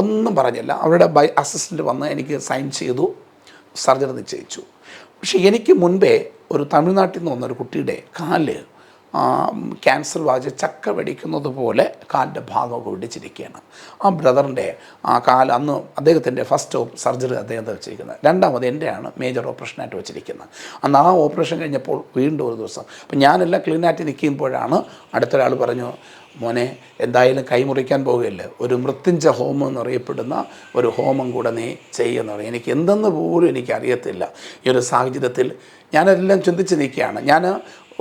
ഒന്നും പറഞ്ഞില്ല. അവരുടെ അസിസ്റ്റൻ്റ് വന്ന് എനിക്ക് സൈൻ ചെയ്തു, സർജറി നിശ്ചയിച്ചു. പക്ഷേ എനിക്ക് മുൻപേ ഒരു തമിഴ്നാട്ടിൽ നിന്ന് വന്നൊരു കുട്ടിയുടെ കാല് ക്യാൻസർ ബാധിച്ച് ചക്ക വെടിക്കുന്നത് പോലെ കാലിൻ്റെ ഭാഗമൊക്കെ വെടിച്ചിരിക്കുകയാണ്. ആ ബ്രദറിൻ്റെ ആ കാല് അന്ന് അദ്ദേഹത്തിൻ്റെ ഫസ്റ്റ് സർജറി അദ്ദേഹത്തെ വെച്ചിരിക്കുന്നത്, രണ്ടാമത് എൻ്റെയാണ് മേജർ ഓപ്പറേഷനായിട്ട് വെച്ചിരിക്കുന്നത്. അന്ന് ആ ഓപ്പറേഷൻ കഴിഞ്ഞപ്പോൾ വീണ്ടും ഒരു ദിവസം, അപ്പം ഞാനെല്ലാം ക്ലീനായിട്ട് നിൽക്കുമ്പോഴാണ് അടുത്തൊരാൾ പറഞ്ഞു, മോനെ, എന്തായാലും കൈമുറിക്കാൻ പോകുകയല്ലേ, ഒരു മൃത്യുഞ്ജയ ഹോമം എന്നറിയപ്പെടുന്ന ഒരു ഹോമം കൂടെ നീ ചെയ്യുമെന്ന് പറയും. എനിക്ക് എന്തെന്ന് പോലും എനിക്കറിയത്തില്ല. ഈ ഒരു സാഹചര്യത്തിൽ ഞാനെല്ലാം ചിന്തിച്ച് നിൽക്കുകയാണ്. ഞാൻ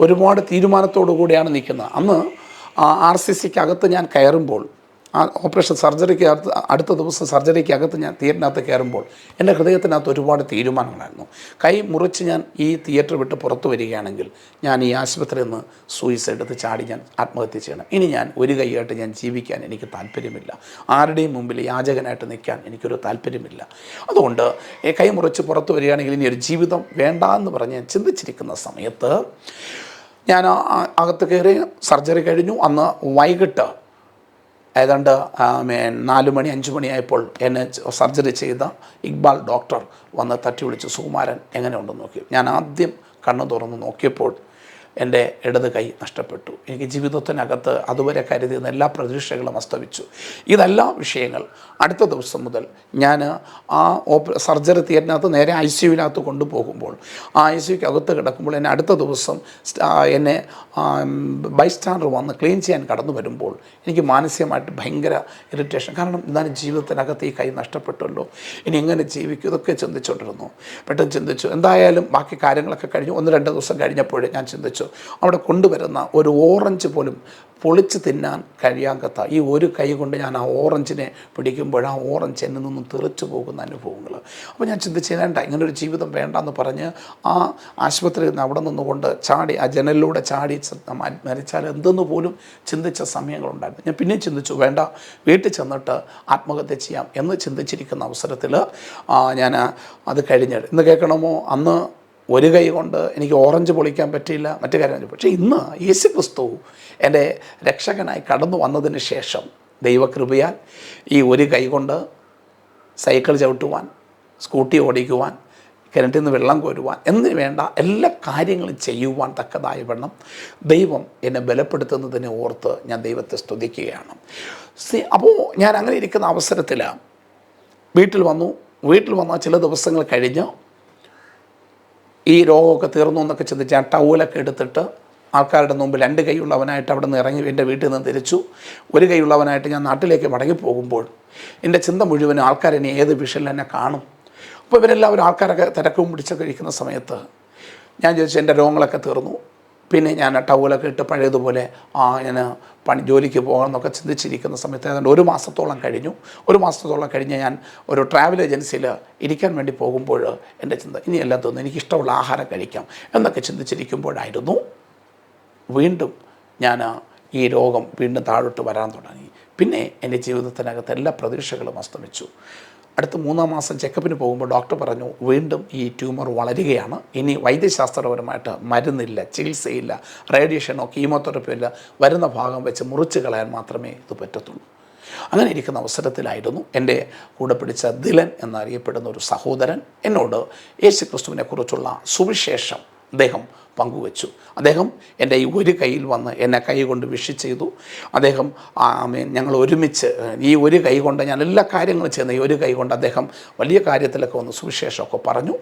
ഒരുപാട് തീരുമാനത്തോടു കൂടിയാണ് നിൽക്കുന്നത്. അന്ന് RCCക്ക് അകത്ത് ഞാൻ കയറുമ്പോൾ ആ ഓപ്പറേഷൻ സർജറിക്ക് അടുത്ത ദിവസം സർജറിക്കകത്ത് ഞാൻ തിയേറ്ററിനകത്ത് കയറുമ്പോൾ എൻ്റെ ഹൃദയത്തിനകത്ത് ഒരുപാട് തീരുമാനങ്ങളായിരുന്നു. കൈ മുറിച്ച് ഞാൻ ഈ തിയേറ്റർ വിട്ട് പുറത്തു വരികയാണെങ്കിൽ ഞാൻ ഈ ആശുപത്രിയിൽ നിന്ന് സൂയിസൈഡ് എടുത്ത് ചാടി ഞാൻ ആത്മഹത്യ ചെയ്യണം. ഇനി ഞാൻ ഒരു കൈയായിട്ട് ഞാൻ ജീവിക്കാൻ എനിക്ക് താല്പര്യമില്ല. ആരുടെയും മുമ്പിൽ യാചകനായിട്ട് നിൽക്കാൻ എനിക്കൊരു താല്പര്യമില്ല. അതുകൊണ്ട് കൈ മുറിച്ച് പുറത്തു വരികയാണെങ്കിൽ ഇനി ഒരു ജീവിതം വേണ്ട എന്ന് പറഞ്ഞ് ഞാൻ ചിന്തിച്ചിരിക്കുന്ന സമയത്ത് ഞാൻ അകത്ത് കയറി സർജറി കഴിഞ്ഞു. അന്ന് വൈകിട്ട് ഏതാണ്ട് 4 മണി 5 മണിയായപ്പോൾ എന്നെ സർജറി ചെയ്ത ഇക്ബാൽ ഡോക്ടർ വന്ന് തട്ടി വിളിച്ചു, സുകുമാരൻ എങ്ങനെയുണ്ടെന്ന് നോക്കി. ഞാൻ ആദ്യം കണ്ണു തുറന്ന് നോക്കിയപ്പോൾ എൻ്റെ ഇടത് കൈ നഷ്ടപ്പെട്ടു. എനിക്ക് ജീവിതത്തിനകത്ത് അതുവരെ കരുതിയിരുന്ന എല്ലാ പ്രതീക്ഷകളും അസ്തമിച്ചു. ഇതെല്ലാം വിഷയങ്ങൾ അടുത്ത ദിവസം മുതൽ ഞാൻ ആ സർജറി തിയേറ്ററിനകത്ത് നേരെ ICUവിനകത്ത് കൊണ്ടുപോകുമ്പോൾ ആ ICUക്ക് അകത്ത് കിടക്കുമ്പോൾ എന്നെ അടുത്ത ദിവസം എന്നെ ബൈസ്റ്റാൻഡർ വന്ന് ക്ലീൻ ചെയ്യാൻ കടന്നു വരുമ്പോൾ എനിക്ക് മാനസികമായിട്ട് ഭയങ്കര ഇറിറ്റേഷൻ. കാരണം എന്നാലും ജീവിതത്തിനകത്ത് ഈ കൈ നഷ്ടപ്പെട്ടല്ലോ, ഇനി എങ്ങനെ ജീവിക്കും, ഇതൊക്കെ ചിന്തിച്ചുകൊണ്ടിരുന്നു. പെട്ടെന്ന് ചിന്തിച്ചു, എന്തായാലും ബാക്കി കാര്യങ്ങളൊക്കെ കഴിഞ്ഞു. 1-2 ദിവസം കഴിഞ്ഞപ്പോഴേ ഞാൻ ചിന്തിച്ചു, അവിടെ കൊണ്ടുവരുന്ന ഒരു ഓറഞ്ച് പോലും പൊളിച്ച് തിന്നാൻ കഴിയാത്ത ഈ ഒരു കൈ കൊണ്ട് ഞാൻ ആ ഓറഞ്ചിനെ പിടിക്കുമ്പോൾ ആ ഓറഞ്ച് എന്നിൽ നിന്നും തെറിച്ചു പോകുന്ന അനുഭവങ്ങൾ. അപ്പോൾ ഞാൻ ചിന്തിച്ച് വേണ്ട, ഇങ്ങനൊരു ജീവിതം വേണ്ടെന്ന് പറഞ്ഞ് ആ ആശുപത്രിയിൽ നിന്ന് അവിടെ നിന്നുകൊണ്ട് ചാടി ആ ജനലിലൂടെ ചാടി മരിച്ചാൽ എന്തെന്ന് പോലും ചിന്തിച്ച സമയങ്ങളുണ്ടായിരുന്നു. ഞാൻ പിന്നെ ചിന്തിച്ചു, വേണ്ട, വീട്ടിൽ ചെന്നിട്ട് ആത്മഹത്യ ചെയ്യാം എന്ന് ചിന്തിച്ചിരിക്കുന്ന അവസരത്തിൽ ഞാൻ അത് കഴിഞ്ഞ് ഇന്ന് കേൾക്കണമോ, അന്ന് ഒരു കൈ കൊണ്ട് എനിക്ക് ഓറഞ്ച് പൊളിക്കാൻ പറ്റിയില്ല, മറ്റു കാര്യം. പക്ഷേ ഇന്ന് യേശു ക്രിസ്തു എൻ്റെ രക്ഷകനായി കടന്നു വന്നതിന് ശേഷം ദൈവകൃപയാൽ ഈ ഒരു കൈ കൊണ്ട് സൈക്കിൾ ചവിട്ടുവാൻ, സ്കൂട്ടി ഓടിക്കുവാൻ, കിണറ്റിൽ നിന്ന് വെള്ളം കോരുവാൻ എന്നിന് വേണ്ട എല്ലാ കാര്യങ്ങളും ചെയ്യുവാൻ തക്കതായ വണ്ണം ദൈവം എന്നെ ബലപ്പെടുത്തുന്നതിനെ ഓർത്ത് ഞാൻ ദൈവത്തെ സ്തുതിക്കുകയാണ്. അപ്പോൾ ഞാൻ അങ്ങനെ ഇരിക്കുന്ന അവസരത്തിൽ വീട്ടിൽ വന്ന ചില ദിവസങ്ങൾ കഴിഞ്ഞ് ഈ രോഗമൊക്കെ തീർന്നു എന്നൊക്കെ ചിന്തിച്ച് ആ ടവലൊക്കെ എടുത്തിട്ട് ആൾക്കാരുടെ മുമ്പിൽ 2 കൈയുള്ളവനായിട്ട് അവിടെ നിന്ന് ഇറങ്ങി എൻ്റെ വീട്ടിൽ നിന്ന് തിരിച്ചു. ഒരു കൈയുള്ളവനായിട്ട് ഞാൻ നാട്ടിലേക്ക് മടങ്ങി പോകുമ്പോൾ എൻ്റെ ചിന്ത മുഴുവനും ആൾക്കാരെന്നെ ഏത് വിഷയിൽ എന്നെ കാണും. അപ്പോൾ ഇവരെല്ലാവരും ആൾക്കാരൊക്കെ തിരക്കും പിടിച്ചൊക്കെ ഇരിക്കുന്ന സമയത്ത് ഞാൻ ചോദിച്ചു, എൻ്റെ രോഗങ്ങളൊക്കെ തീർന്നു, പിന്നെ ഞാൻ ടവലൊക്കെ ഇട്ട് പഴയതുപോലെ ഞാൻ ജോലിക്ക് പോകാമെന്നൊക്കെ ചിന്തിച്ചിരിക്കുന്ന സമയത്ത് ഏതാണ്ട് 1 മാസത്തോളം കഴിഞ്ഞു. 1 മാസത്തോളം കഴിഞ്ഞ് ഞാൻ ഒരു ട്രാവൽ ഏജൻസിയിൽ ഇരിക്കാൻ വേണ്ടി പോകുമ്പോൾ എൻ്റെ ചിന്ത ഇനിയെല്ലാം തോന്നുന്നു എനിക്കിഷ്ടമുള്ള ആഹാരം കഴിക്കാം എന്നൊക്കെ ചിന്തിച്ചിരിക്കുമ്പോഴായിരുന്നു വീണ്ടും ഞാൻ ഈ രോഗം വീണ്ടും താഴോട്ട് വരാൻ തുടങ്ങി. പിന്നെ എൻ്റെ ജീവിതത്തിനകത്ത് എല്ലാ പ്രതീക്ഷകളും അസ്തമിച്ചു. അടുത്ത 3-ാം മാസം ചെക്കപ്പിന് പോകുമ്പോൾ ഡോക്ടർ പറഞ്ഞു, വീണ്ടും ഈ ട്യൂമർ വളരുകയാണ്, ഇനി വൈദ്യശാസ്ത്രപരമായിട്ട് മരുന്നില്ല, ചികിത്സയില്ല, റേഡിയേഷനോ കീമോതെറപ്പിയോ ഇല്ല, വരുന്ന ഭാഗം വെച്ച് മുറിച്ച് കളയാൻ മാത്രമേ ഇത് പറ്റത്തുള്ളൂ. അങ്ങനെ ഇരിക്കുന്ന അവസരത്തിലായിരുന്നു എൻ്റെ കൂടെ പിടിച്ച ദിലൻ എന്നറിയപ്പെടുന്ന ഒരു സഹോദരൻ എന്നോട് യേശു ക്രിസ്തുവിനെ കുറിച്ചുള്ള സുവിശേഷം അദ്ദേഹം പങ്കുവച്ചു. അദ്ദേഹം എൻ്റെ ഈ ഒരു കൈയിൽ വന്ന് എന്നെ കൈ കൊണ്ട് വിഷ് ചെയ്തു. അദ്ദേഹം ഞങ്ങൾ ഒരുമിച്ച് ഈ ഒരു കൈ കൊണ്ട് ഞാൻ എല്ലാ കാര്യങ്ങളും ചെയ്യുന്ന ഈ ഒരു കൈ കൊണ്ട് അദ്ദേഹം വലിയ കാര്യത്തിലൊക്കെ വന്ന് സുവിശേഷമൊക്കെ പറഞ്ഞു.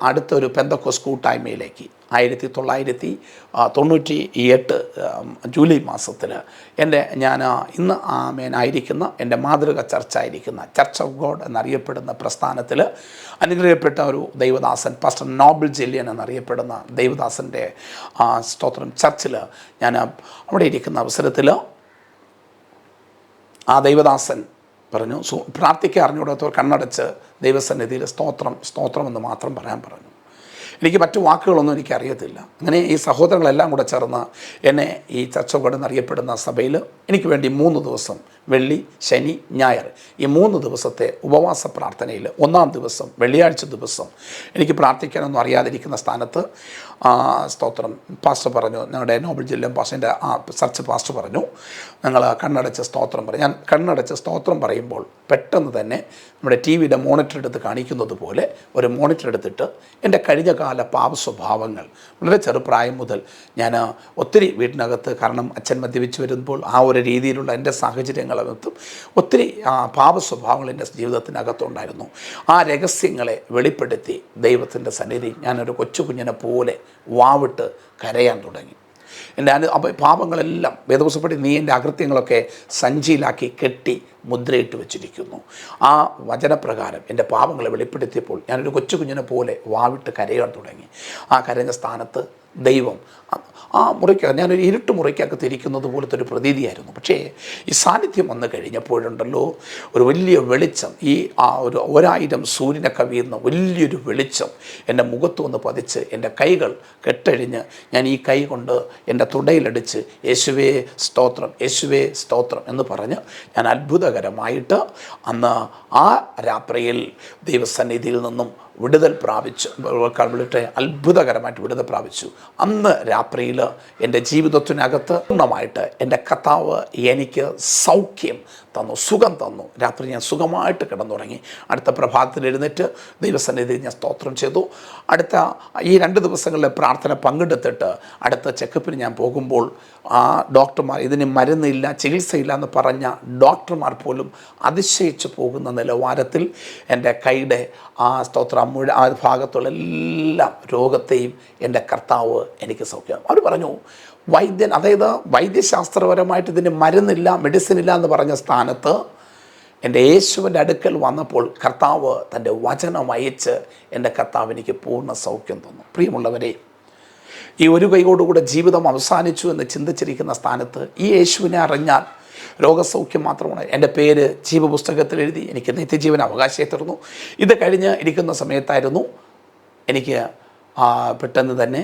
അടുത്തൊരു പെന്തക്കോസ് കൂട്ടായ്മയിലേക്ക് 1998 ജൂലൈ മാസത്തിൽ ഞാൻ ഇന്ന് ആയിരിക്കുന്ന എൻ്റെ മാതൃക ചർച്ചായിരിക്കുന്ന ചർച്ച് ഓഫ് ഗോഡ് എന്നറിയപ്പെടുന്ന പ്രസ്ഥാനത്തിൽ അനുഗ്രഹിക്കപ്പെട്ട ഒരു ദൈവദാസൻ പാസ്റ്റർ നോബിൾ ജെല്ലിയൻ എന്നറിയപ്പെടുന്ന ദൈവദാസൻ്റെ സ്തോത്രം ചർച്ചിൽ ഞാൻ അവിടെ ഇരിക്കുന്ന അവസരത്തിൽ ആ ദൈവദാസൻ പറഞ്ഞു, പ്രാർത്ഥിക്കാൻ അറിഞ്ഞുകൂടാത്തവർ കണ്ണടച്ച് ദൈവസന്നിധിയിൽ സ്തോത്രം എന്ന് മാത്രം പറയാൻ പറഞ്ഞു. എനിക്ക് മറ്റു വാക്കുകളൊന്നും എനിക്കറിയത്തില്ല. അങ്ങനെ ഈ സഹോദരങ്ങളെല്ലാം കൂടെ ചേർന്ന് എന്നെ ഈ ചർച്ച് ഓഫ് ഗോഡ് എന്നറിയപ്പെടുന്ന സഭയിൽ എനിക്ക് വേണ്ടി 3 ദിവസം വെള്ളി, ശനി, ഞായർ ഈ 3 ദിവസത്തെ ഉപവാസ പ്രാർത്ഥനയിൽ 1-ാം ദിവസം വെള്ളിയാഴ്ച ദിവസം എനിക്ക് പ്രാർത്ഥിക്കാനൊന്നും അറിയാതിരിക്കുന്ന സ്ഥാനത്ത് സ്തോത്രം പാസ്റ്റർ പറഞ്ഞു, ഞങ്ങളുടെ നോബിൾ ജില്ല പാസ്റ്ററിൻ്റെ ചർച്ച് പാസ്റ്റർ പറഞ്ഞു, ഞങ്ങൾ കണ്ണടച്ച് സ്തോത്രം പറയും. ഞാൻ കണ്ണടച്ച് സ്തോത്രം പറയുമ്പോൾ പെട്ടെന്ന് തന്നെ നമ്മുടെ TV-യുടെ മോണിറ്റർ എടുത്ത് കാണിക്കുന്നത് പോലെ ഒരു മോണിറ്റർ എടുത്തിട്ട് എൻ്റെ കഴിഞ്ഞകാല പാപ സ്വഭാവങ്ങൾ വളരെ ചെറുപ്രായം മുതൽ ഞാൻ ഒത്തിരി വീട്ടിനകത്ത്, കാരണം അച്ഛൻ മദ്യപിച്ച് വരുമ്പോൾ ആ ഒരു രീതിയിലുള്ള എൻ്റെ സാഹചര്യങ്ങളകത്തും ഒത്തിരി പാപ സ്വഭാവങ്ങൾ എൻ്റെ ജീവിതത്തിനകത്തുണ്ടായിരുന്നു. ആ രഹസ്യങ്ങളെ വെളിപ്പെടുത്തി ദൈവത്തിൻ്റെ സന്നിധി ഞാനൊരു കൊച്ചു കുഞ്ഞിനെ പോലെ വാവിട്ട് കരയാൻ തുടങ്ങി. എൻ്റെ പാപങ്ങളെല്ലാം വേദപുസ്തകത്തിൽ നീ എൻ്റെ അകൃത്യങ്ങളൊക്കെ സഞ്ചിയിലാക്കി കെട്ടി മുദ്രയിട്ട് വെച്ചിരിക്കുന്നു. ആ വചനപ്രകാരം എൻ്റെ പാപങ്ങളെ വെളിപ്പെടുത്തിയപ്പോൾ ഞാനൊരു കൊച്ചു കുഞ്ഞിനെ പോലെ വാവിട്ട് കരയാൻ തുടങ്ങി. ആ കരഞ്ഞ സ്ഥാനത്ത് ദൈവം ആ മുറിക്ക് ഞാനൊരു ഇരുട്ട് മുറിക്കകത്ത് ഇരിക്കുന്നത് പോലത്തെ ഒരു പ്രതീതിയായിരുന്നു. പക്ഷേ ഈ സാന്നിധ്യം വന്നു കഴിഞ്ഞപ്പോഴുണ്ടല്ലോ ഒരു വലിയ വെളിച്ചം, ഈ ആ ഒരു 1000 സൂര്യനെ കവിയുന്ന വലിയൊരു വെളിച്ചം എൻ്റെ മുഖത്ത് വന്ന് പതിച്ച് എൻ്റെ കൈകൾ കെട്ടഴിഞ്ഞ് ഞാൻ ഈ കൈ കൊണ്ട് എൻ്റെ തുടയിലടിച്ച് യേശുവേ സ്തോത്രം, യേശുവേ സ്തോത്രം എന്ന് പറഞ്ഞ് ഞാൻ അത്ഭുതകരമായിട്ട് അന്ന് ആ രാത്രിയിൽ ദൈവസന്നിധിയിൽ നിന്നും വിടുതൽ പ്രാപിച്ചു. അത്ഭുതകരമായിട്ട് വിടുതൽ പ്രാപിച്ചു. അന്ന് രാത്രിയിൽ എൻ്റെ ജീവിതത്തിനകത്ത് പൂർണ്ണമായിട്ട് എൻ്റെ കർത്താവ് എനിക്ക് സൗഖ്യം തന്നു, സുഖം തന്നു. രാത്രി ഞാൻ സുഖമായിട്ട് കിടന്നുറങ്ങി. അടുത്ത പ്രഭാതത്തിൽ എഴുന്നേറ്റ് ദൈവസന്നിധിയിൽ ഞാൻ സ്തോത്രം ചെയ്തു. അടുത്ത ഈ 2 ദിവസങ്ങളിലെ പ്രാർത്ഥന പങ്കെടുത്തിട്ട് അടുത്ത ചെക്കപ്പിന് ഞാൻ പോകുമ്പോൾ ആ ഡോക്ടർമാർ ഇതിന് മരുന്നില്ല, ചികിത്സയില്ല എന്ന് പറഞ്ഞ ഡോക്ടർമാർ പോലും അതിശയിച്ച് പോകുന്ന നിലവാരത്തിൽ എൻ്റെ കൈയുടെ ആ സ്തോത്രം ആ ഭാഗത്തുള്ള എല്ലാ രോഗത്തെയും എൻ്റെ കർത്താവ് എനിക്ക് സൗഖ്യം. അവർ പറഞ്ഞു വൈദ്യൻ, അതായത് വൈദ്യശാസ്ത്രപരമായിട്ട് ഇതിന് മരുന്നില്ല, മെഡിസിൻ ഇല്ല എന്ന് പറഞ്ഞ സ്ഥാനത്ത് എൻ്റെ യേശുവിൻ്റെ അടുക്കൽ വന്നപ്പോൾ കർത്താവ് തൻ്റെ വചനം അയച്ച് എൻ്റെ കർത്താവ് എനിക്ക് പൂർണ്ണ സൗഖ്യം തന്നു. പ്രിയമുള്ളവരെ, ഈ ഒരു കൈയോടുകൂടെ ജീവിതം അവസാനിച്ചു എന്ന് ചിന്തിച്ചിരിക്കുന്ന സ്ഥാനത്ത് ഈ യേശുവിനെ അറിഞ്ഞാൽ രോഗസൗഖ്യം മാത്രമാണ്. എൻ്റെ പേര് ജീവപുസ്തകത്തിൽ എഴുതി എനിക്ക് നിത്യജീവൻ അവകാശമായി തീർന്നു. ഇത് കഴിഞ്ഞ് ഇരിക്കുന്ന സമയത്തായിരുന്നു എനിക്ക് പെട്ടെന്ന് തന്നെ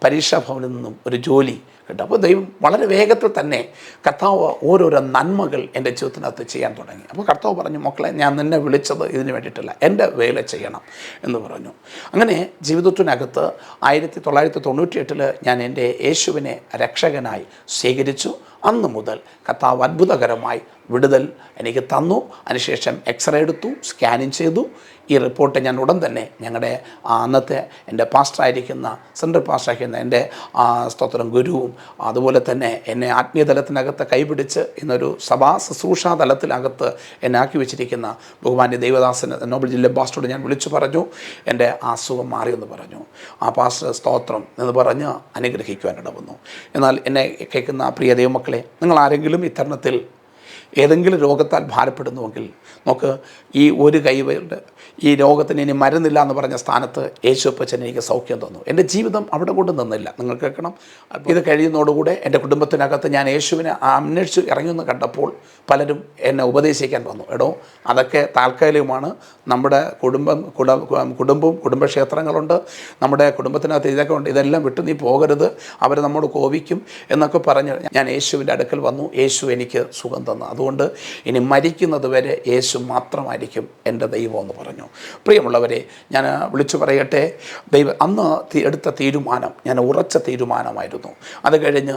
പരീക്ഷാ ഭവനിൽ നിന്നും ഒരു ജോലി കിട്ടും. അപ്പോൾ ദൈവം വളരെ വേഗത്തിൽ തന്നെ കർത്താവ് ഓരോരോ നന്മകൾ എൻ്റെ ജീവിതത്തിനകത്ത് ചെയ്യാൻ തുടങ്ങി. അപ്പോൾ കർത്താവ് പറഞ്ഞു, മക്കളെ, ഞാൻ നിന്നെ വിളിച്ചത് ഇതിന് വേണ്ടിയിട്ടല്ല, എൻ്റെ വേല ചെയ്യണം എന്ന് പറഞ്ഞു. അങ്ങനെ ജീവിതത്തിനകത്ത് 1998 ഞാൻ എൻ്റെ യേശുവിനെ രക്ഷകനായി സ്വീകരിച്ചു. അന്ന് മുതൽ കർത്താവ് അത്ഭുതകരമായി വിടുതൽ എനിക്ക് തന്നു. അതിനുശേഷം എക്സ്റേ എടുത്തു, സ്കാനിങ് ചെയ്തു. ഈ റിപ്പോർട്ട് ഞാൻ ഉടൻ തന്നെ ഞങ്ങളുടെ അന്നത്തെ എൻ്റെ പാസ്റ്ററായിരിക്കുന്ന സെൻട്രൽ പാസ്റ്ററായിരിക്കുന്ന എൻ്റെ സ്തോത്രം ഗുരുവും അതുപോലെ തന്നെ എന്നെ ആത്മീയ തലത്തിനകത്ത് കൈപിടിച്ച് ഇന്നൊരു സഭാ ശുശ്രൂഷാ തലത്തിനകത്ത് എന്നെ ആക്കി വെച്ചിരിക്കുന്ന ബഹുമാന്യ ദൈവദാസൻ നോബൽ ജില്ലാ പാസ്റ്ററോട് ഞാൻ വിളിച്ചു പറഞ്ഞു, എൻ്റെ അസുഖം മാറിയെന്ന് പറഞ്ഞു. ആ പാസ്റ്റർ സ്തോത്രം എന്ന് പറഞ്ഞ് അനുഗ്രഹിക്കുവാനിട വന്നു. എന്നാൽ എന്നെ കേൾക്കുന്ന പ്രിയ ദൈവമക്കളെ, നിങ്ങൾ ആരെങ്കിലും ഇത്തരണത്തിൽ ഏതെങ്കിലും രോഗത്താൽ ഭാരപ്പെടുന്നുവെങ്കിൽ നോക്ക്, ഈ ഒരു കൈവയുടെ ഈ രോഗത്തിന് ഇനി മരുന്നില്ല എന്ന് പറഞ്ഞ സ്ഥാനത്ത് യേശുപ്പച്ചൻ എനിക്ക് സൗഖ്യം തന്നു. എൻ്റെ ജീവിതം അവിടെ കൊണ്ട് നിന്നില്ല. നിങ്ങൾ കേൾക്കണം, ഇത് കഴിയുന്നതോടുകൂടെ എൻ്റെ കുടുംബത്തിനകത്ത് ഞാൻ യേശുവിനെ അന്വേഷിച്ച് ഇറങ്ങിയെന്ന് കണ്ടപ്പോൾ പലരും എന്നെ ഉപദേശിക്കാൻ വന്നു. എടോ, അതൊക്കെ താൽക്കാലികമാണ്. നമ്മുടെ കുടുംബവും കുടുംബക്ഷേത്രങ്ങളുണ്ട്, നമ്മുടെ കുടുംബത്തിനകത്ത് ഇതൊക്കെ ഉണ്ട്, ഇതെല്ലാം വിട്ട് നീ പോകരുത്, അവർ നമ്മോട് കോപിക്കും എന്നൊക്കെ പറഞ്ഞ് ഞാൻ യേശുവിൻ്റെ അടുക്കൽ വന്നു. യേശു എനിക്ക് സുഖം തന്നു. അതുകൊണ്ട് ഇനി മരിക്കുന്നത് വരെ യേശു മാത്രമായിരിക്കും എൻ്റെ ദൈവം എന്ന് പറഞ്ഞു. പ്രിയമുള്ളവരെ, ഞാൻ വിളിച്ചു പറയട്ടെ, ദൈവം അന്ന് എടുത്ത തീരുമാനം ഞാൻ ഉറച്ച തീരുമാനമായിരുന്നു. അത് കഴിഞ്ഞ്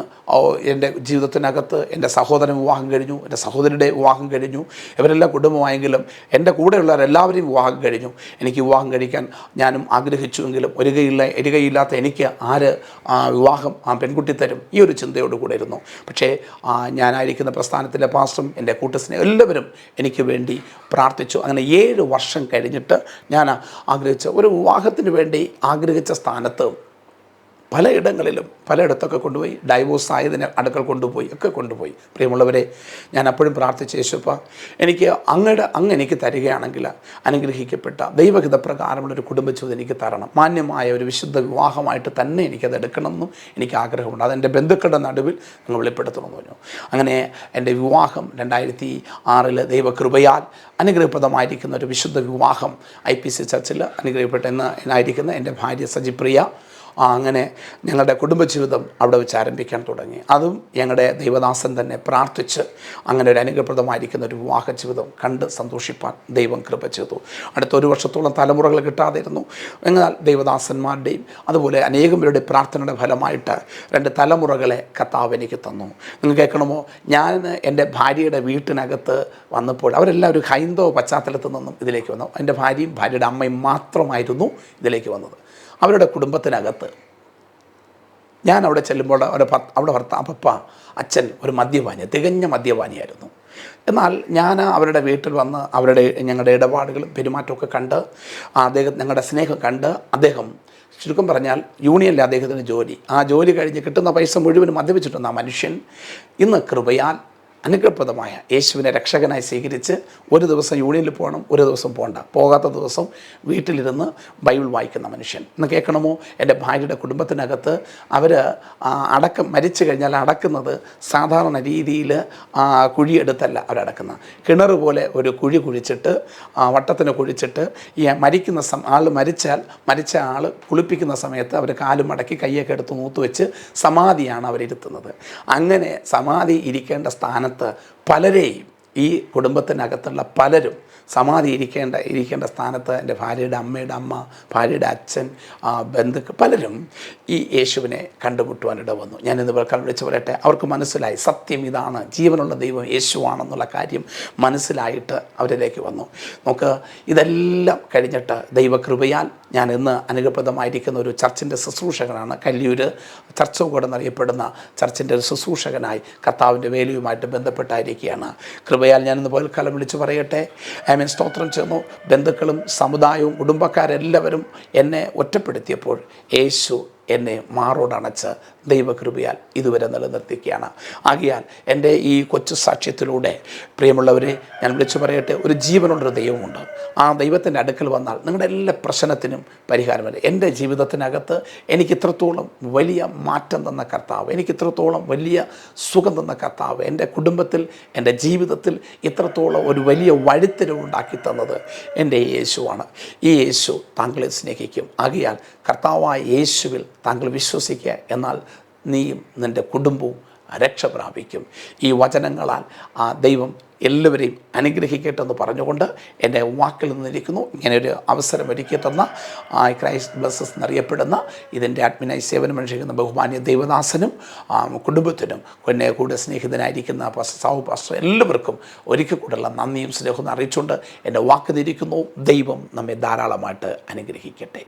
എൻ്റെ ജീവിതത്തിനകത്ത് എൻ്റെ സഹോദരൻ വിവാഹം കഴിഞ്ഞു, എൻ്റെ സഹോദരിയുടെ വിവാഹം കഴിഞ്ഞു, ഇവരെല്ലാം കുടുംബമായെങ്കിലും എൻ്റെ കൂടെയുള്ളവരെല്ലാവരെയും വിവാഹം കഴിഞ്ഞു. എനിക്ക് വിവാഹം കഴിക്കാൻ ഞാനും ആഗ്രഹിച്ചുവെങ്കിലും ഒരുകയില്ലാത്ത എനിക്ക് വിവാഹം പെൺകുട്ടി തരും, ഈ ഒരു ചിന്തയോട് കൂടെ ഇരുന്നു. പക്ഷേ ഞാനായിരിക്കുന്ന പ്രസ്ഥാനത്തിലെ പാസ്റ്ററും എൻ്റെ കൂട്ടസ്നേഹം എല്ലാവരും എനിക്ക് വേണ്ടി പ്രാർത്ഥിച്ചു. അങ്ങനെ 7 വർഷം കഴിഞ്ഞിട്ട് ഞാൻ ആഗ്രഹിച്ച ഒരു വിവാഹത്തിന് വേണ്ടി ആഗ്രഹിച്ച സ്ഥാനത്ത് പലയിടത്തൊക്കെ കൊണ്ടുപോയി, ഡൈവോഴ്സ് ആയതിന് അടുക്കൽ കൊണ്ടുപോയി. പ്രിയമുള്ളവരെ, ഞാൻ അപ്പോഴും പ്രാർത്ഥിച്ച യേശുപ്പ, എനിക്ക് അങ്ങ് എനിക്ക് തരികയാണെങ്കിൽ അനുഗ്രഹിക്കപ്പെട്ട ദൈവഹിത പ്രകാരമുള്ളൊരു കുടുംബജീവിതം എനിക്ക് തരണം. മാന്യമായ ഒരു വിശുദ്ധ വിവാഹമായിട്ട് തന്നെ എനിക്കത് എടുക്കണമെന്നും എനിക്ക് ആഗ്രഹമുണ്ട്. അതെൻ്റെ ബന്ധുക്കളുടെ നടുവിൽ നിങ്ങൾ വെളിപ്പെടുത്തണമെന്ന് പറഞ്ഞു. അങ്ങനെ എൻ്റെ വിവാഹം 2006 ദൈവകൃപയാൽ അനുഗ്രഹപ്രദമായിരിക്കുന്ന ഒരു വിശുദ്ധ വിവാഹം IPC ചർച്ചിൽ അനുഗ്രഹപ്പെട്ട എന്നായിരിക്കുന്ന എൻ്റെ ഭാര്യ സജിപ്രിയ, അങ്ങനെ ഞങ്ങളുടെ കുടുംബജീവിതം അവിടെ വെച്ച് ആരംഭിക്കാൻ തുടങ്ങി. അതും ഞങ്ങളുടെ ദൈവദാസൻ തന്നെ പ്രാർത്ഥിച്ച് അങ്ങനെ ഒരു അനുഗ്രഹപ്രദമായിരിക്കുന്ന ഒരു വിവാഹ ജീവിതം കണ്ട് സന്തോഷിപ്പാൻ ദൈവം കൃപ ചെയ്തു. അടുത്ത 1 വർഷത്തോളം തലമുറകൾ കിട്ടാതിരുന്നു. എന്നാൽ ദൈവദാസന്മാരുടെയും അതുപോലെ അനേകം പേരുടെ പ്രാർത്ഥനയുടെ ഫലമായിട്ട് 2 തലമുറകളെ കർത്താവ് എനിക്ക് തന്നു. നിങ്ങൾ കേൾക്കണമോ, ഞാൻ എൻ്റെ ഭാര്യയുടെ വീട്ടിനകത്ത് വന്നപ്പോൾ അവരെല്ലാം ഒരു ഹൈന്ദവ പശ്ചാത്തലത്തിൽ നിന്നും ഇതിലേക്ക് വന്നു. എൻ്റെ ഭാര്യയും ഭാര്യയുടെ അമ്മയും മാത്രമായിരുന്നു ഇതിലേക്ക് വന്നത്. അവരുടെ കുടുംബത്തിനകത്ത് ഞാൻ അവിടെ ചെല്ലുമ്പോൾ അവിടെ പപ്പ അച്ഛൻ ഒരു മദ്യപാനി, തികഞ്ഞ മദ്യപാനിയായിരുന്നു. എന്നാൽ ഞാൻ അവരുടെ വീട്ടിൽ വന്ന് ഞങ്ങളുടെ ഇടപാടുകളും പെരുമാറ്റമൊക്കെ കണ്ട് ഞങ്ങളുടെ സ്നേഹം കണ്ട് അദ്ദേഹം, ചുരുക്കം പറഞ്ഞാൽ യൂണിയനിലെ അദ്ദേഹത്തിന് ജോലി, ആ ജോലി കഴിഞ്ഞ് കിട്ടുന്ന പൈസ മുഴുവനും മദ്യപിച്ചിട്ടുന്ന ആ മനുഷ്യൻ ഇന്ന് കൃപയാൽ അനുഗ്രഹപ്രദമായ യേശുവിനെ രക്ഷകനായി സ്വീകരിച്ച് ഒരു ദിവസം യൂണിയനിൽ പോകണം, ഒരു ദിവസം പോകണ്ട, പോകാത്ത ദിവസം വീട്ടിലിരുന്ന് ബൈബിൾ വായിക്കുന്ന മനുഷ്യൻ. ഇന്ന് കേൾക്കണമോ, എൻ്റെ ഭാര്യയുടെ കുടുംബത്തിനകത്ത് അവർ മരിച്ചു കഴിഞ്ഞാൽ അടക്കുന്നത് സാധാരണ രീതിയിൽ കുഴിയെടുത്തല്ല അവരടക്കുന്നത്. കിണർ പോലെ ഒരു കുഴി കുഴിച്ചിട്ട് വട്ടത്തിന് കുഴിച്ചിട്ട് ഈ ആൾ മരിച്ച ആൾ കുളിപ്പിക്കുന്ന സമയത്ത് അവർ കാലും മടക്കി കയ്യൊക്കെ എടുത്ത് നൂത്തുവെച്ച് സമാധിയാണ് അവരിരുത്തുന്നത്. അങ്ങനെ സമാധി ഇരിക്കേണ്ട സ്ഥാനത്ത് പലരെയും, ഈ കുടുംബത്തിനകത്തുള്ള പലരും സമാധി ഇരിക്കേണ്ട സ്ഥാനത്ത് എൻ്റെ ഭാര്യയുടെ അമ്മയുടെ അമ്മ, ഭാര്യയുടെ അച്ഛൻ, ബന്ധുക്കൾ പലരും ഈ യേശുവിനെ കണ്ടുമുട്ടുവാനിട വന്നു. ഞാനിന്ന് വിളിച്ചു പറയട്ടെ, അവർക്ക് മനസ്സിലായി സത്യം ഇതാണ്, ജീവനുള്ള ദൈവം യേശുവാണെന്നുള്ള കാര്യം മനസ്സിലായിട്ട് അവരിലേക്ക് വന്നു. നമുക്ക് ഇതെല്ലാം കഴിഞ്ഞിട്ട് ദൈവകൃപയാൽ ഞാൻ ഇന്ന് അനുഗ്രഹപ്രദമായിരിക്കുന്ന ഒരു ചർച്ചിൻ്റെ ശുശ്രൂഷകനാണ്. കല്ലിയൂർ ചർച്ച് കൂടെ എന്നറിയപ്പെടുന്ന ചർച്ചിൻ്റെ ഒരു ശുശ്രൂഷകനായി കർത്താവിൻ്റെ വേലയുമായിട്ട് ബന്ധപ്പെട്ടായിരിക്കുകയാണ്. കൃപയാൽ ഞാനിന്ന് പോൽക്കാലം വിളിച്ചു പറയട്ടെ, സ്തോത്രം ചെയ്യുന്നു. ബന്ധുക്കളും സമുദായവും കുടുംബക്കാരെല്ലാവരും എന്നെ ഒറ്റപ്പെടുത്തിയപ്പോൾ യേശു എന്നെ മാറോടണച്ച് ദൈവകൃപയാൽ ഇതുവരെ നിലനിർത്തിക്കുകയാണ്. ആകയാൽ എൻ്റെ ഈ കൊച്ചു സാക്ഷ്യത്തിലൂടെ പ്രിയമുള്ളവരെ ഞാൻ വിളിച്ചു പറയട്ടെ, ഒരു ജീവനുള്ളൊരു ദൈവമുണ്ട്. ആ ദൈവത്തിൻ്റെ അടുക്കൽ വന്നാൽ നിങ്ങളുടെ എല്ലാ പ്രശ്നത്തിനും പരിഹാരമല്ല. എൻ്റെ ജീവിതത്തിനകത്ത് എനിക്ക് ഇത്രത്തോളം വലിയ മാറ്റം തന്ന കർത്താവ്, എനിക്ക് ഇത്രത്തോളം വലിയ സുഖം തന്ന കർത്താവ്, എൻ്റെ കുടുംബത്തിൽ, എൻ്റെ ജീവിതത്തിൽ ഇത്രത്തോളം ഒരു വലിയ വഴിത്തിരിവുണ്ടാക്കി തന്നത് എൻ്റെ യേശുവാണ്. ഈ യേശു താങ്കളെ സ്നേഹിക്കും. ആകയാൽ കർത്താവായ യേശുവിൽ താങ്കൾ വിശ്വസിക്കുക, എന്നാൽ നീയും നിൻ്റെ കുടുംബവും രക്ഷ പ്രാപിക്കും. ഈ വചനങ്ങളാൽ ആ ദൈവം എല്ലാവരെയും അനുഗ്രഹിക്കട്ടെ എന്ന് പറഞ്ഞുകൊണ്ട് എൻ്റെ വാക്കിൽ നിന്നിരിക്കുന്നു. ഇങ്ങനെയൊരു അവസരം ഒരുക്കി തന്ന ക്രൈസ്റ്റ് ബ്ലസ്സസ് എന്നറിയപ്പെടുന്ന ഇതിൻ്റെ അഡ്മിനായി സേവനം അനുഷ്ഠിക്കുന്ന ബഹുമാന്യ ദൈവദാസനും കുടുംബത്തിനും എന്നെ കൂടെ സ്നേഹിതനായിരിക്കുന്ന പാസ്റ്റർ എല്ലാവർക്കും ഒരിക്കൽ കൂടെയുള്ള നന്ദിയും സ്നേഹവും അറിയിച്ചുകൊണ്ട് എൻ്റെ വാക്ക് നിന്നിരിക്കുന്നു. ദൈവം നമ്മെ ധാരാളമായിട്ട് അനുഗ്രഹിക്കട്ടെ.